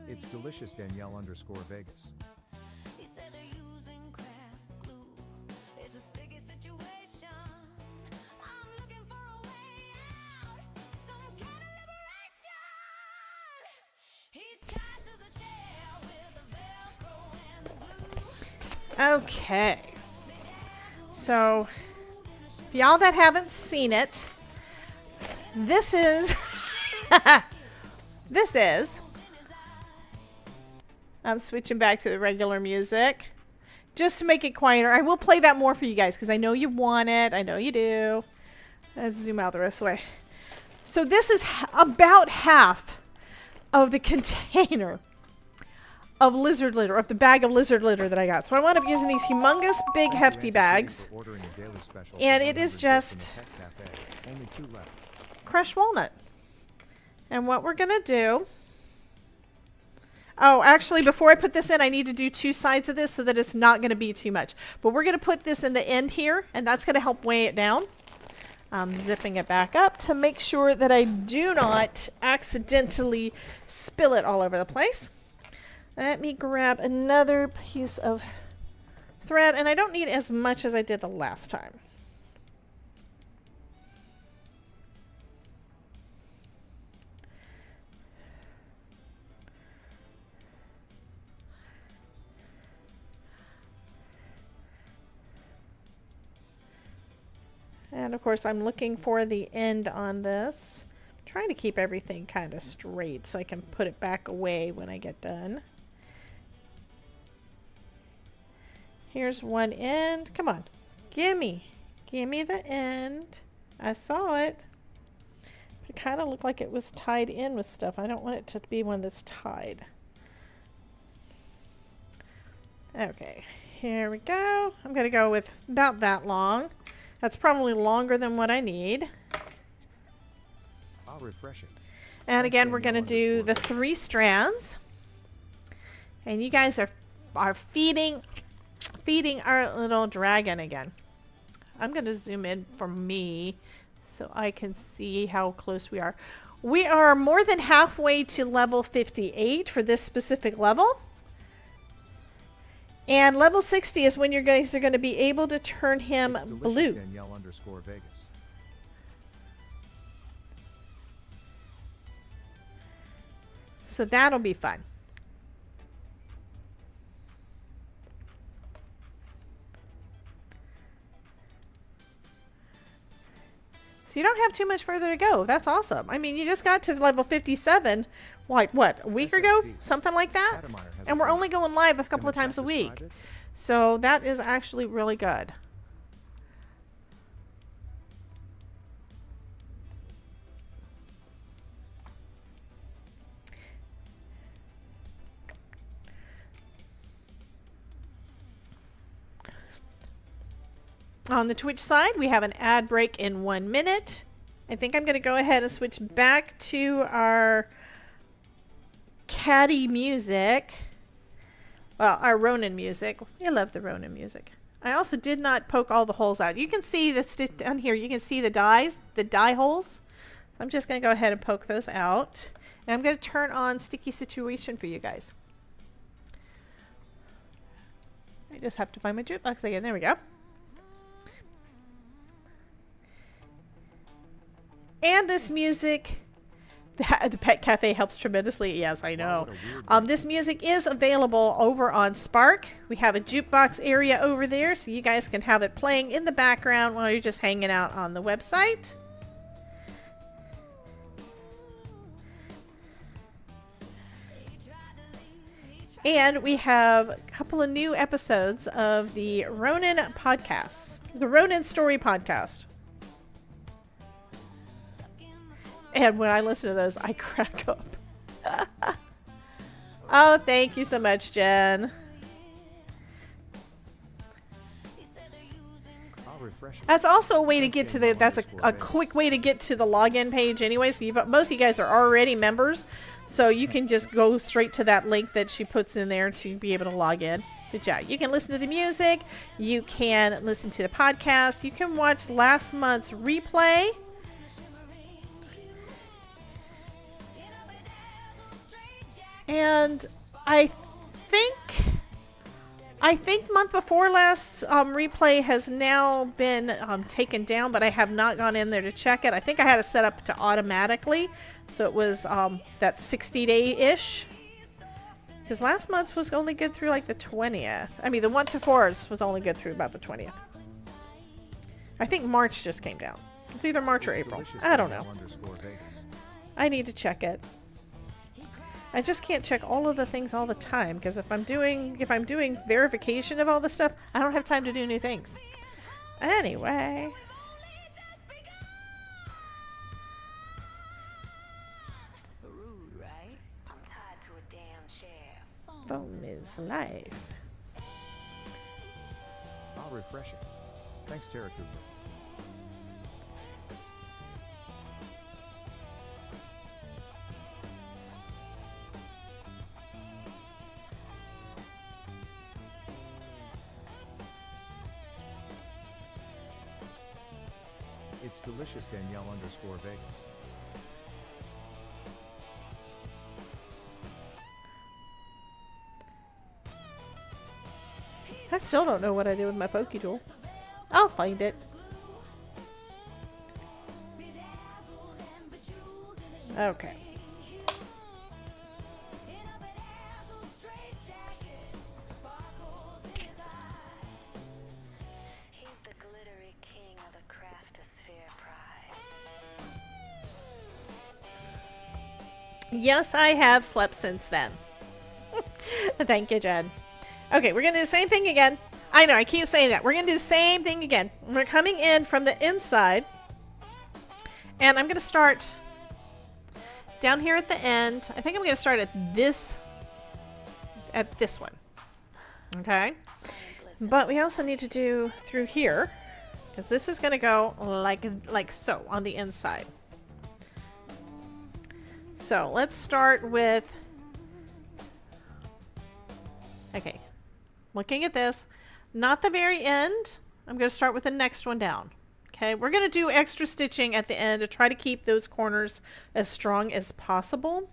It's delicious Danielle_Vegas. He said they're using craft glue. It's a sticky situation. I'm looking for a way out. Some kind of liberation. He's tied to the chair with the Velcro and the glue. Okay. So, for y'all that haven't seen it, this is... this is... I'm switching back to the regular music just to make it quieter. I will play that more for you guys because I know you want it. I know you do. Let's zoom out the rest of the way. So this is about half of the container of lizard litter, of the bag of lizard litter that I got. So I wound up using these humongous, big, hefty bags. And it is just crushed walnut. And what we're going to do... Oh, actually, before I put this in, I need to do two sides of this so that it's not going to be too much. But we're going to put this in the end here, and that's going to help weigh it down. I'm zipping it back up to make sure that I do not accidentally spill it all over the place. Let me grab another piece of thread, and I don't need as much as I did the last time. And of course I'm looking for the end on this. I'm trying to keep everything kind of straight so I can put it back away when I get done. Here's one end. Come on. Gimme the end. I saw it. It kind of looked like it was tied in with stuff. I don't want it to be one that's tied. Okay, here we go. I'm going to go with about that long. That's probably longer than what I need. I'll refresh it. And again, we're going to do the 3 strands. And you guys are feeding our little dragon again. I'm going to zoom in for me so I can see how close we are. We are more than halfway to level 58 for this specific level. And level 60 is when you guys are going to be able to turn him blue. Danielle_Vegas. So that'll be fun. So you don't have too much further to go. That's awesome. I mean, you just got to level 57, like what, a week ago? Something like that? And we're only going live a couple of times a week. So that is actually really good. On the Twitch side, we have an ad break in 1 minute. I think I'm going to go ahead and switch back to our catty music. Well, our Ronin music. I love the Ronin music. I also did not poke all the holes out. You can see that's down here. You can see the dye holes. So I'm just going to go ahead and poke those out. And I'm going to turn on Sticky Situation for you guys. I just have to find my jukebox again. There we go. And this music, the Pet Cafe helps tremendously. Yes, I know. This music is available over on Spark. We have a jukebox area over there, so you guys can have it playing in the background while you're just hanging out on the website. And we have a couple of new episodes of the Ronin podcast, the Ronin Story podcast. And when I listen to those, I crack up. Oh, thank you so much, Jen. I'll refresh it. That's also a way to get to the, that's a quick way to get to the login page anyway. So most of you guys are already members. So you can just go straight to that link that she puts in there to be able to log in. But yeah, you can listen to the music. You can listen to the podcast. You can watch last month's replay. And I think month before last replay has now been taken down, but I have not gone in there to check it. I think I had it set up to automatically, so it was that 60-day-ish. Because last month's was only good through like the 20th. I mean, the one before was only good through about the 20th. I think March just came down. It's either March or April. I don't know. I need to check it. I just can't check all of the things all the time because if I'm doing verification of all the stuff, I don't have time to do new things. Anyway. Rude, right? I'm tied to a damn chair. Foam is life. I'll refresh it. Thanks, Tara Cooper. It's delicious, Danielle_Vegas. I still don't know what I did with my Poke tool. I'll find it. Okay. He's the glittery king of the craftosphere pride. Yes, I have slept since then. Thank you, Jen. Okay, we're going to do the same thing again. I know, I keep saying that. We're going to do the same thing again. We're coming in from the inside. And I'm going to start down here at the end. I think I'm going to start at this one. Okay? But we also need to do through here. Because this is going to go like so on the inside. So let's start with... Okay. Looking at this, not the very end. I'm going to start with the next one down. Okay, we're going to do extra stitching at the end to try to keep those corners as strong as possible.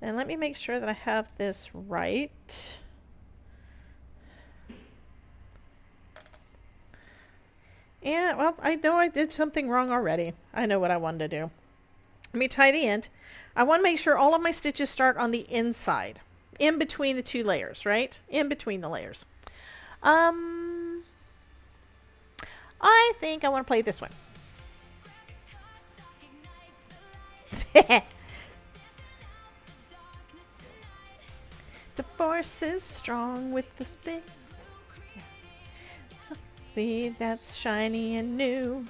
And let me make sure that I have this right. And, well, I know I did something wrong already. I know what I wanted to do. Let me tie the end. I want to make sure all of my stitches start on the inside. In between the two layers, right? In between the layers. I think I want to play this one. The force is strong with the spin. See, that's shiny and new.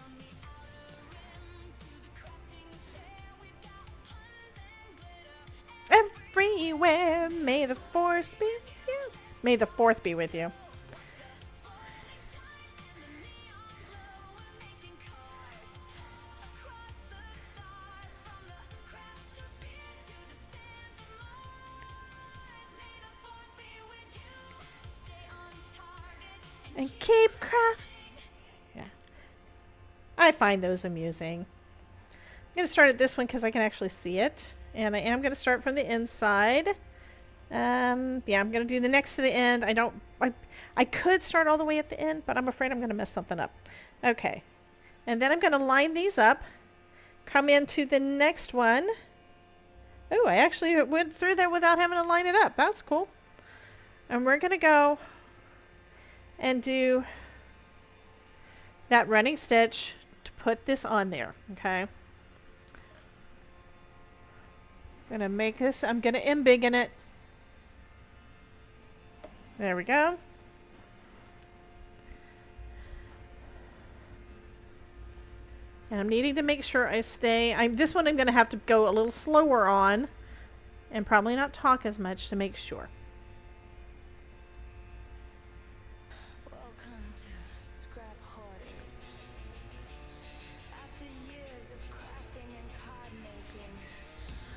Everywhere, may the force be with you. May the fourth be with you. And keep craft. Yeah. I find those amusing. I'm going to start at this one because I can actually see it. And I am going to start from the inside. Yeah, I'm going to do the next to the end. I could start all the way at the end, but I'm afraid I'm going to mess something up. Okay. And then I'm going to line these up. Come into the next one. Oh, I actually went through there without having to line it up. That's cool. And we're going to go and do that running stitch to put this on there. Okay. I'm going to make this, I'm going to embiggen it. There we go. And I'm needing to make sure I stay. This one I'm going to have to go a little slower on and probably not talk as much to make sure. Welcome to Scrap Hoarders. After years of crafting and card making,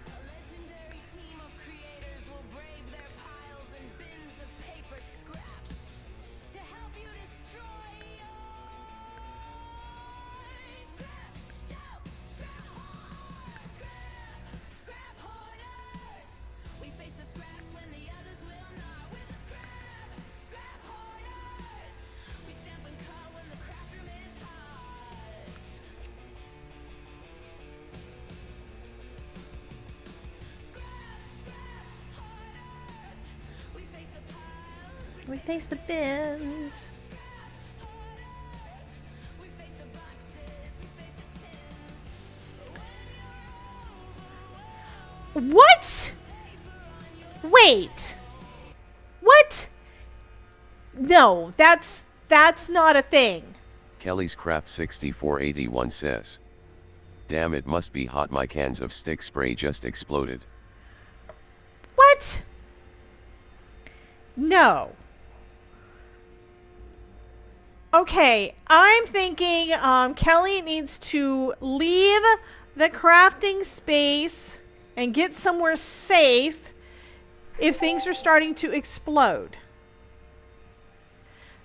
a legendary team of creators will brave their piles and bins of paper scraps to help you destroy yours. Scrap show, scrap hoarders. We face the scraps when the others will not. We're the scrap hoarders. We stamp and cut when the craft room is hot. Scrap hoarders. We face the piles. We face the bins. We face the boxes. We face the tins. What? Wait. What? No, that's not a thing. Kelly's Craft 6481 says, "Damn, it must be hot. My cans of stick spray just exploded." What? No. Okay, I'm thinking Kelly needs to leave the crafting space and get somewhere safe if things are starting to explode.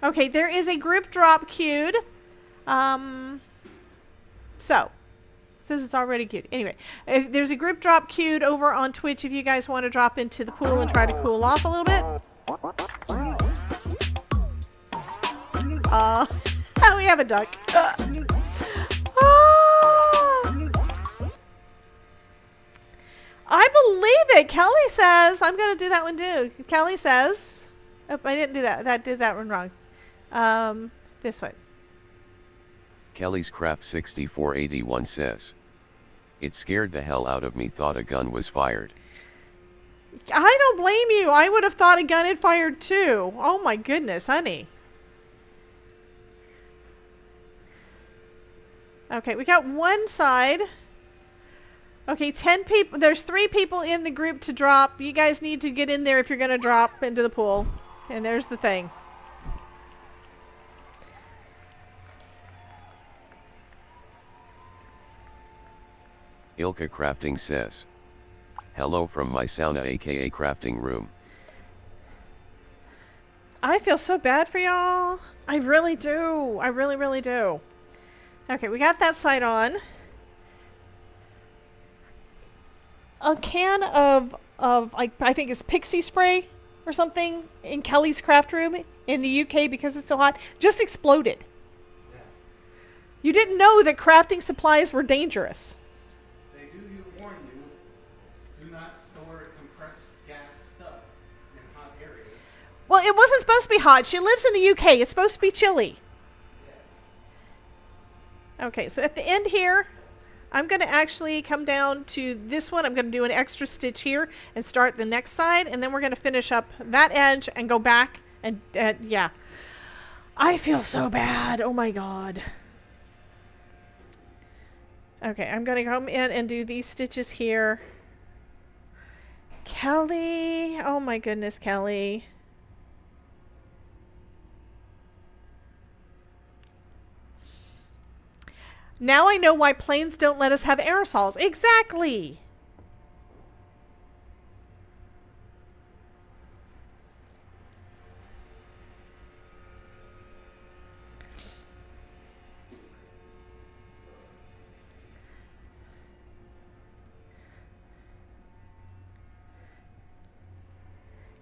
Okay, there is a group drop queued. So, it says it's already queued. Anyway, if there's a group drop queued over on Twitch if you guys want to drop into the pool and try to cool off a little bit. We have a duck. I believe it. Kelly says, I'm going to do that one too. Kelly says, oh, I didn't do that. Did that one wrong. This one. Kelly's Craft 6481 says, "It scared the hell out of me. Thought a gun was fired." I don't blame you. I would have thought a gun had fired too. Oh my goodness, honey. Okay, we got one side. Okay, 10 people. There's 3 people in the group to drop. You guys need to get in there if you're going to drop into the pool. And there's the thing. Ilka Crafting says, "Hello from my sauna aka crafting room." I feel so bad for y'all. I really do. I really, really do. Okay, we got that side on. A can of like, I think it's pixie spray or something in Kelly's craft room in the UK because it's so hot just exploded. Yeah. You didn't know that crafting supplies were dangerous. They do warn you, do not store compressed gas stuff in hot areas. Well, it wasn't supposed to be hot. She lives in the UK. It's supposed to be chilly. Yes. Okay, so at the end here, I'm going to actually come down to this one. I'm going to do an extra stitch here and start the next side. And then we're going to finish up that edge and go back. And yeah. I feel so bad. Oh my God. Okay, I'm going to come in and do these stitches here. Kelly. Oh my goodness, Kelly. Now I know why planes don't let us have aerosols. Exactly.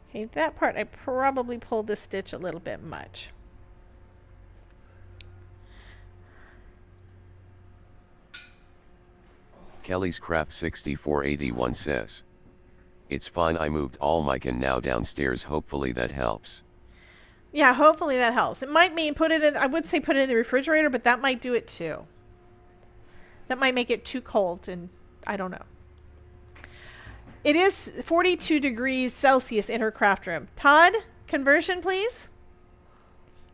Okay, that part I probably pulled the stitch a little bit much. Kelly's Craft 6481 says, "It's fine. I moved all my can now downstairs. Hopefully that helps." Yeah, hopefully that helps. It might mean put it in, I would say put it in the refrigerator, but that might do it too. That might make it too cold and I don't know. It is 42 degrees Celsius in her craft room. Todd, Conversion, please.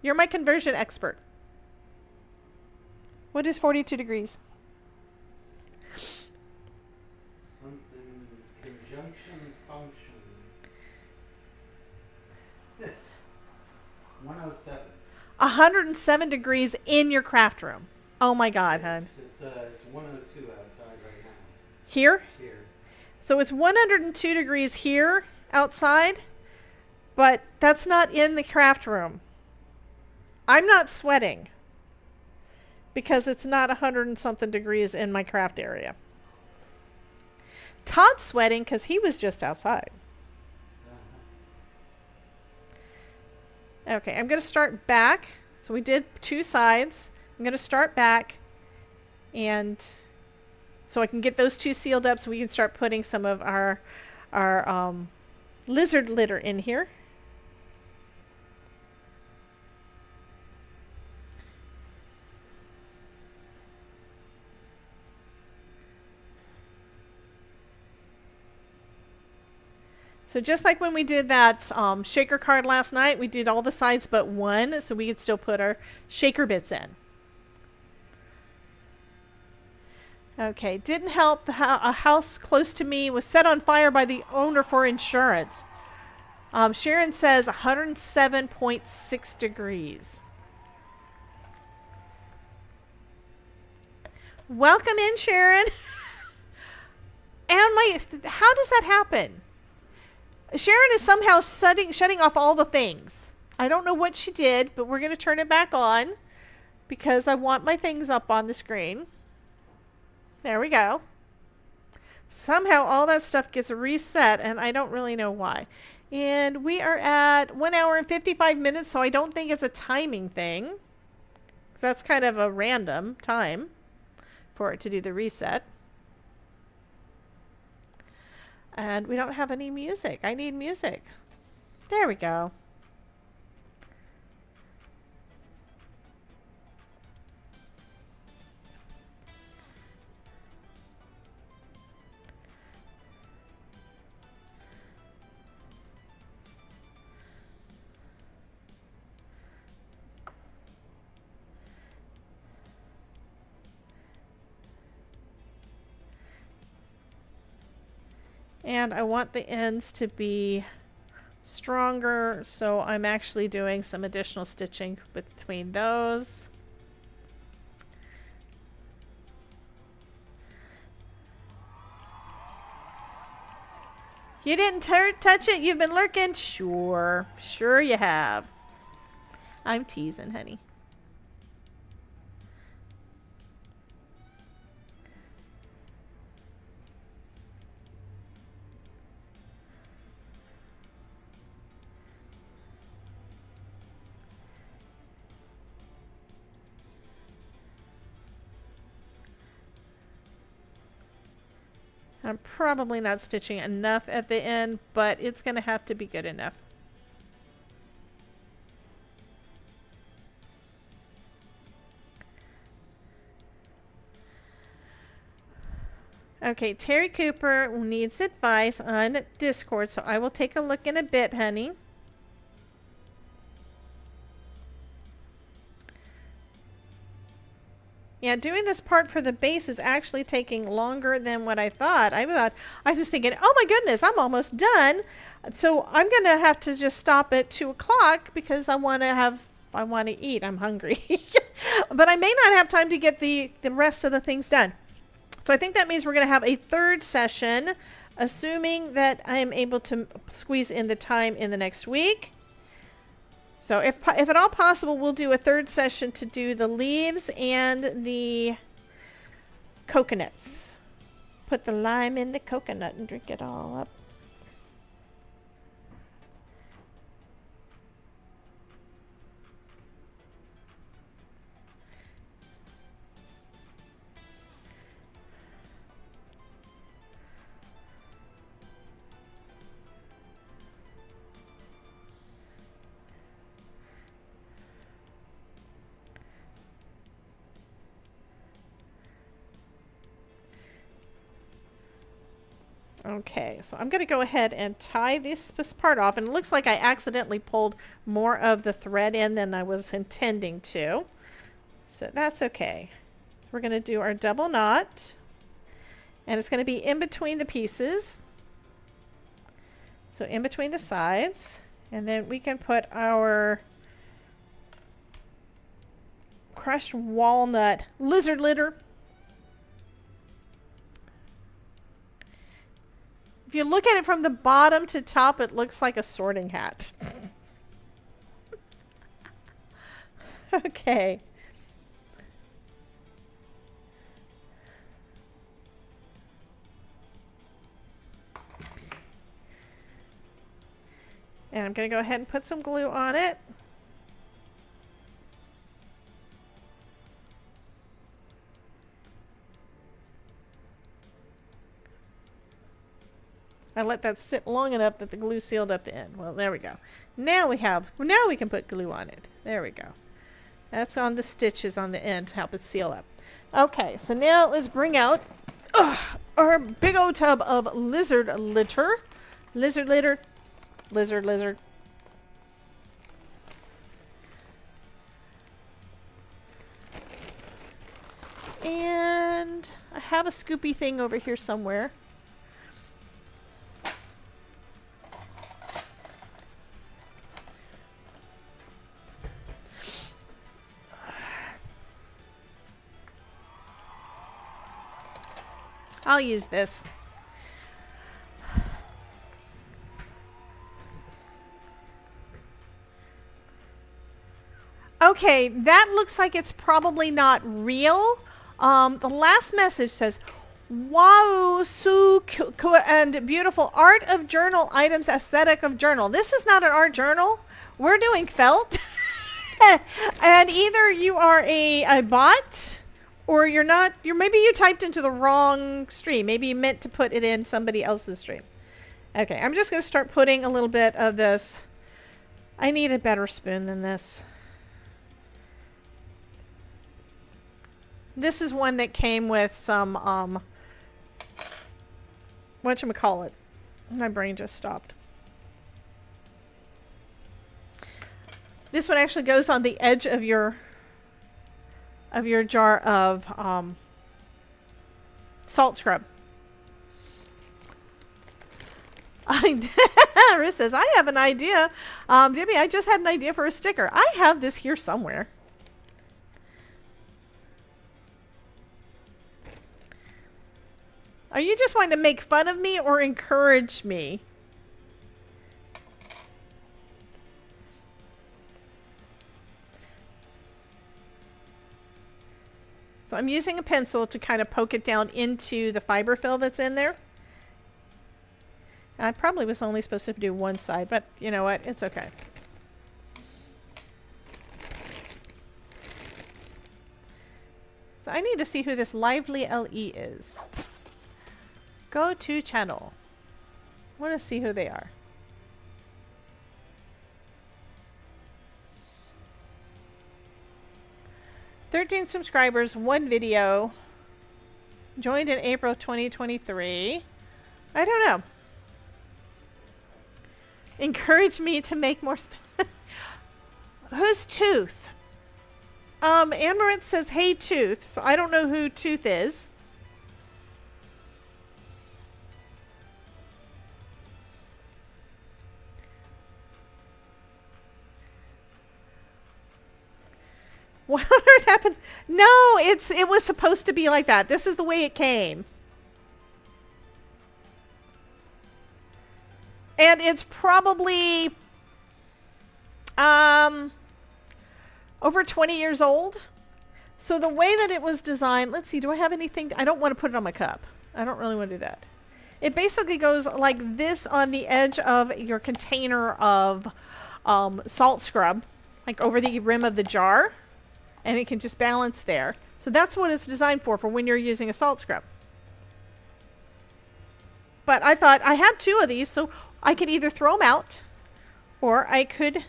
You're my conversion expert. What is 42 degrees? Something conjunction function. 107. 107 degrees in your craft room. Oh my God, hon. It's 102 outside right now. Here? Here. So it's 102 degrees here outside, but that's not in the craft room. I'm not sweating because it's not 100 and something degrees in my craft area. Todd's sweating because he was just outside. Okay, I'm going to start back. So we did 2 sides. I'm going to start back, and so I can get those 2 sealed up so we can start putting some of our lizard litter in here. So just like when we did that shaker card last night, we did all the sides but one, so we could still put our shaker bits in. Okay, didn't help. A house close to me was set on fire by the owner for insurance. Sharon says 107.6 degrees. Welcome in, Sharon. And how does that happen? Sharon is somehow shutting off all the things. I don't know what she did, but we're going to turn it back on because I want my things up on the screen. There we go. Somehow all that stuff gets reset, and I don't really know why. And we are at 1 hour and 55 minutes, so I don't think it's a timing thing. 'Cause that's kind of a random time for it to do the reset. And we don't have any music. I need music. There we go. And I want the ends to be stronger, so I'm actually doing some additional stitching between those. You didn't touch it? You've been lurking? Sure. Sure you have. I'm teasing, honey. I'm probably not stitching enough at the end, but it's going to have to be good enough. Okay, Terry Cooper needs advice on Discord, so I will take a look in a bit, honey. Yeah, doing this part for the base is actually taking longer than what I thought. I was thinking, oh my goodness, I'm almost done. So I'm going to have to just stop at 2 o'clock because I want to eat. I'm hungry. But I may not have time to get the rest of the things done. So I think that means we're going to have a 3rd session, assuming that I am able to squeeze in the time in the next week. So if at all possible, we'll do a 3rd session to do the leaves and the coconuts. Put the lime in the coconut and drink it all up. Okay, so I'm going to go ahead and tie this part off. And it looks like I accidentally pulled more of the thread in than I was intending to. So that's okay. We're going to do our double knot. And it's going to be in between the pieces. So in between the sides. And then we can put our crushed walnut lizard litter. If you look at it from the bottom to top, it looks like a sorting hat. Okay. And I'm going to go ahead and put some glue on it. I let that sit long enough that the glue sealed up the end. Well, there we go. Now we can put glue on it. There we go. That's on the stitches on the end to help it seal up. Okay, so now let's bring out our big old tub of lizard litter. Lizard litter. Lizard, lizard. And I have a scoopy thing over here somewhere. I'll use this. Okay, that looks like it's probably not real. The last message says, wow, so and beautiful art of journal items, aesthetic of journal. This is not an art journal. We're doing felt. And either you are a bot or you're not, maybe you typed into the wrong stream. Maybe you meant to put it in somebody else's stream. Okay, I'm just going to start putting a little bit of this. I need a better spoon than this. This is one that came with some, whatchamacallit. My brain just stopped. This one actually goes on the edge of your jar of salt scrub. Riz says, I have an idea. Debbie, I just had an idea for a sticker. I have this here somewhere. Are you just wanting to make fun of me or encourage me? So I'm using a pencil to kind of poke it down into the fiber fill that's in there. I probably was only supposed to do one side, but you know what? It's okay. So I need to see who this Lively LE is. Go to channel. I want to see who they are. "13 subscribers, 1 video. Joined in April 2023. I don't know. Encourage me to make more. Who's Tooth? Amaranth says, hey Tooth. So I don't know who Tooth is. What on earth happened? No, it was supposed to be like that. This is the way it came. And it's probably over 20 years old. So the way that it was designed, let's see, do I have anything? I don't want to put it on my cup. I don't really want to do that. It basically goes like this on the edge of your container of salt scrub, like over the rim of the jar. And it can just balance there. So that's what it's designed for when you're using a salt scrub. But I thought I had 2 of these, so I could either throw them out or I could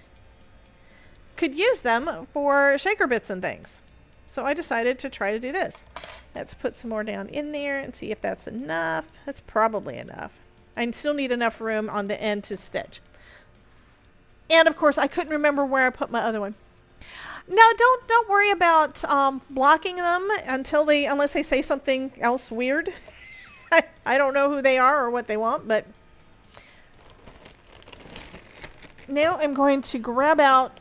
use them for shaker bits and things. So I decided to try to do this. Let's put some more down in there and see if that's enough. That's probably enough. I still need enough room on the end to stitch. And of course, I couldn't remember where I put my other one. No, don't worry about blocking them unless they say something else weird. I don't know who they are or what they want, but now I'm going to grab out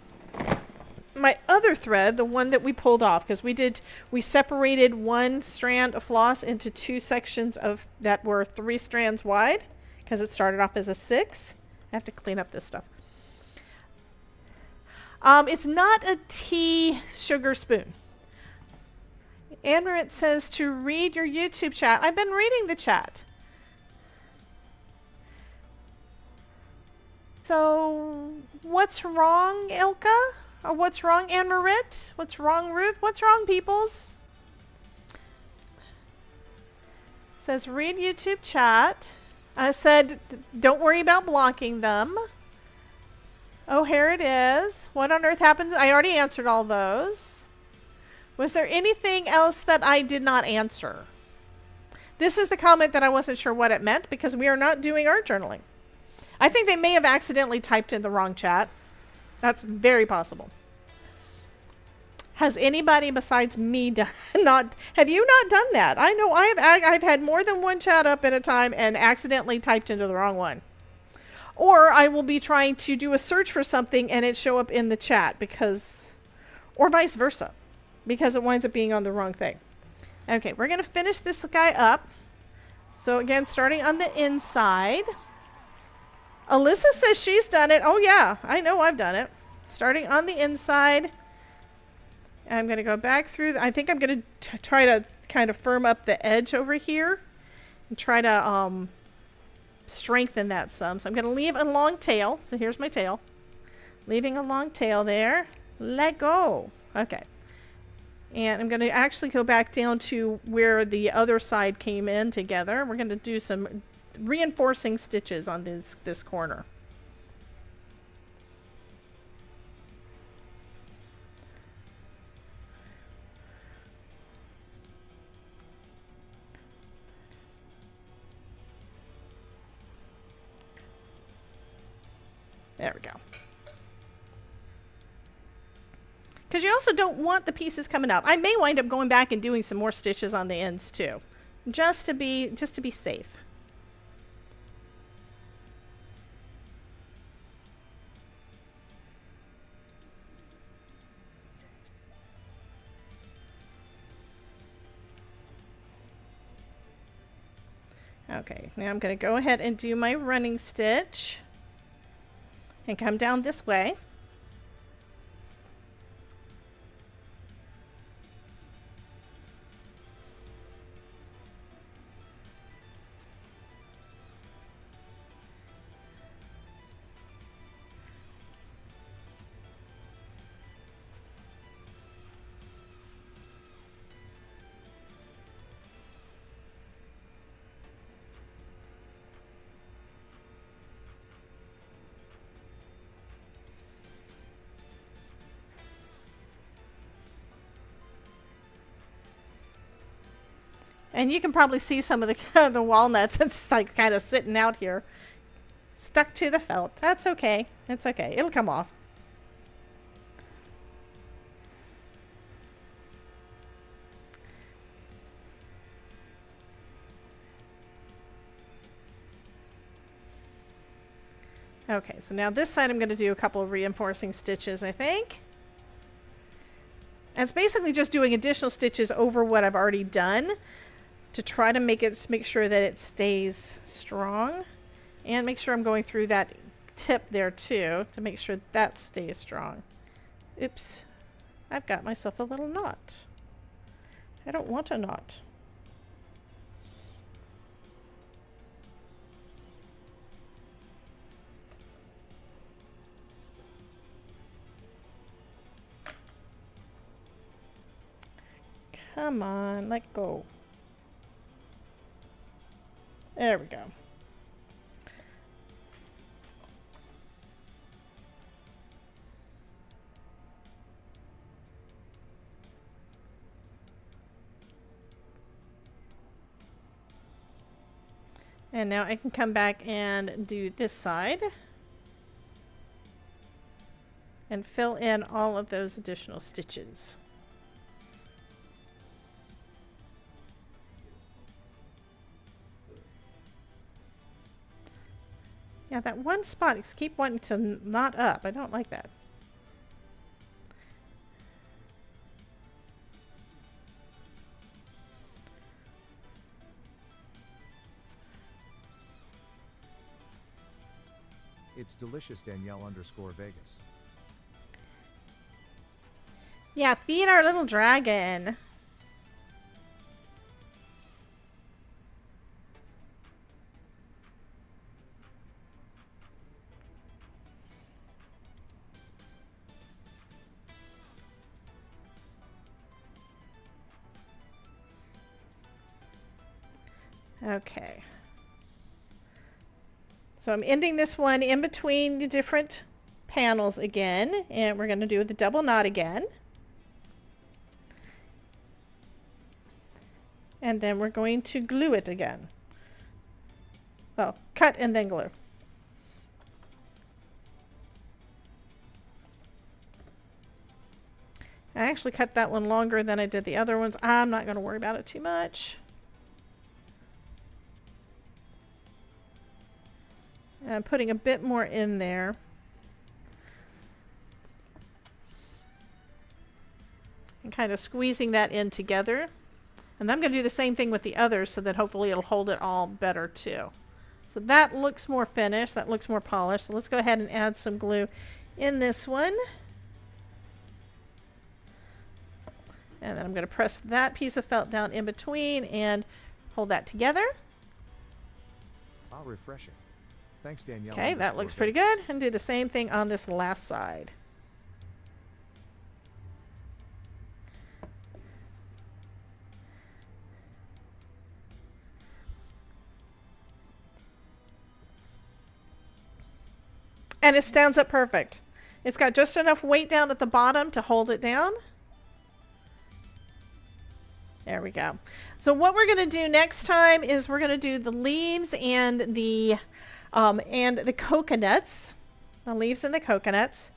my other thread, the one that we pulled off, because we separated one strand of floss into two sections that were 3 strands wide, because it started off as a 6. I have to clean up this stuff. It's not a tea sugar spoon. Anne-Marit says to read your YouTube chat. I've been reading the chat. So, what's wrong, Ilka? Or what's wrong, Anne-Marit? What's wrong, Ruth? What's wrong, peoples? Says read YouTube chat. I said don't worry about blocking them. Oh, here it is. What on earth happened? I already answered all those. Was there anything else that I did not answer? This is the comment that I wasn't sure what it meant because we are not doing art journaling. I think they may have accidentally typed in the wrong chat. That's very possible. Has anybody besides me have you not done that? I know I've had more than one chat up at a time and accidentally typed into the wrong one. Or I will be trying to do a search for something and it show up in the chat or vice versa, because it winds up being on the wrong thing. Okay, we're going to finish this guy up. So again, starting on the inside. Alyssa says she's done it. Oh yeah, I know I've done it. Starting on the inside. I'm going to go back through. I think I'm going to try to kind of firm up the edge over here and try to strengthen that some. So I'm going to leave a long tail. So here's my tail. Leaving a long tail there. Let go. Okay. And I'm going to actually go back down to where the other side came in together. We're going to do some reinforcing stitches on this corner. There we go. Because you also don't want the pieces coming out. I may wind up going back and doing some more stitches on the ends too, just to be safe. Okay, now I'm going to go ahead and do my running stitch and come down this way. And you can probably see some of the walnuts that's like kind of sitting out here. Stuck to the felt. That's okay. It's okay. It'll come off. Okay, so now this side I'm going to do a couple of reinforcing stitches, I think. And it's basically just doing additional stitches over what I've already done to try to make sure that it stays strong, and make sure I'm going through that tip there too to make sure that stays strong. Oops, I've got myself a little knot. I don't want a knot. Come on, let go. There we go. And now I can come back and do this side. And fill in all of those additional stitches. Yeah, that one spot, it's keep wanting to knot up. I don't like that. It's delicious, Danielle_Vegas. Yeah, feed our little dragon. Okay. So I'm ending this one in between the different panels again, and we're going to do the double knot again. And then we're going to glue it again. Oh, cut and then glue. I actually cut that one longer than I did the other ones. I'm not going to worry about it too much. I'm putting a bit more in there. And kind of squeezing that in together. And I'm going to do the same thing with the others so that hopefully it'll hold it all better too. So that looks more finished. That looks more polished. So let's go ahead and add some glue in this one. And then I'm going to press that piece of felt down in between and hold that together. How refreshing. Thanks, Danielle. Okay, that looks pretty good. And do the same thing on this last side. And it stands up perfect. It's got just enough weight down at the bottom to hold it down. There we go. So what we're going to do next time is we're going to do the leaves and the coconuts. The leaves and the coconuts.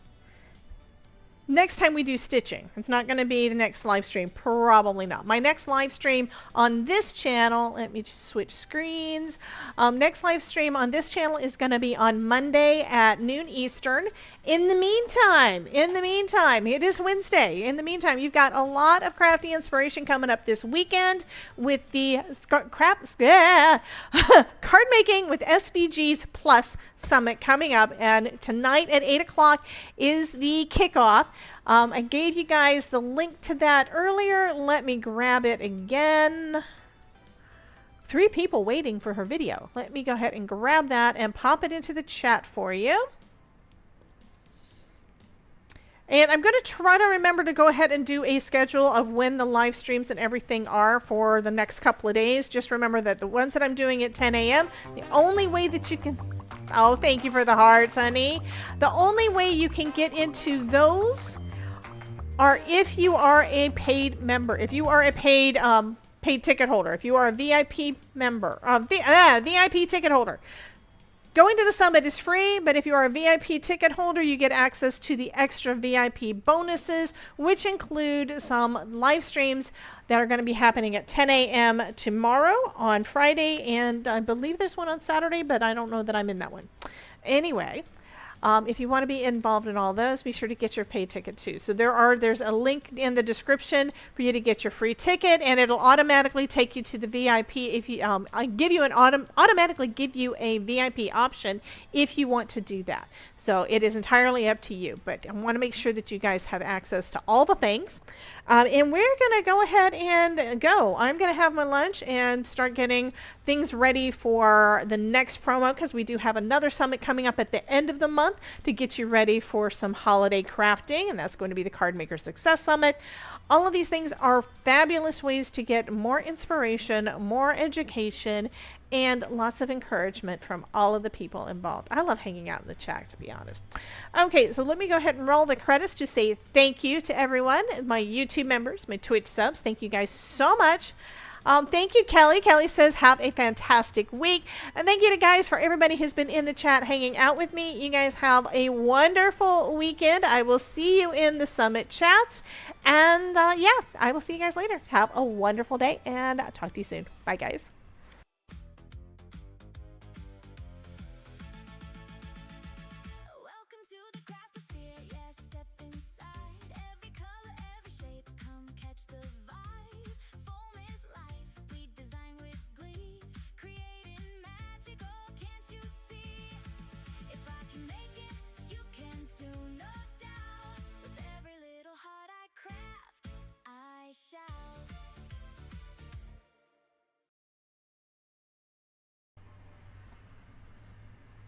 Next time we do stitching. It's not going to be the next live stream. Probably not. My next live stream on this channel, let me just switch screens. Next live stream on this channel is going to be on Monday at noon Eastern. In the meantime, it is Wednesday. In the meantime, you've got a lot of crafty inspiration coming up this weekend with the card making with SVGs Plus Summit coming up. And tonight at 8 o'clock is the kickoff. I gave you guys the link to that earlier. Let me grab it again. 3 people waiting for her video. Let me go ahead and grab that and pop it into the chat for you. And I'm going to try to remember to go ahead and do a schedule of when the live streams and everything are for the next couple of days. Just remember that the ones that I'm doing at 10 a.m., the only way that you can... Oh, thank you for the hearts, honey. The only way you can get into those are if you are a paid member. If you are a paid ticket holder. If you are a VIP member. VIP ticket holder. Going to the summit is free, but if you are a VIP ticket holder, you get access to the extra VIP bonuses, which include some live streams that are going to be happening at 10 a.m. tomorrow on Friday, and I believe there's one on Saturday, but I don't know that I'm in that one. Anyway, if you want to be involved in all those, be sure to get your paid ticket too. So there's a link in the description for you to get your free ticket, and it'll automatically take you to the VIP. If you automatically give you a VIP option if you want to do that. So it is entirely up to you, but I want to make sure that you guys have access to all the things. And we're going to go ahead and go. I'm going to have my lunch and start getting things ready for the next promo, because we do have another summit coming up at the end of the month to get you ready for some holiday crafting, and that's going to be the Card Maker Success Summit. All of these things are fabulous ways to get more inspiration, more education, and lots of encouragement from all of the people involved. I love hanging out in the chat, to be honest. Okay, so let me go ahead and roll the credits to say thank you to everyone, my YouTube members, my Twitch subs. Thank you guys so much. Thank you, Kelly. Kelly says, have a fantastic week. And thank you to guys for everybody who's been in the chat hanging out with me. You guys have a wonderful weekend. I will see you in the summit chats. And yeah, I will see you guys later. Have a wonderful day and talk to you soon. Bye, guys.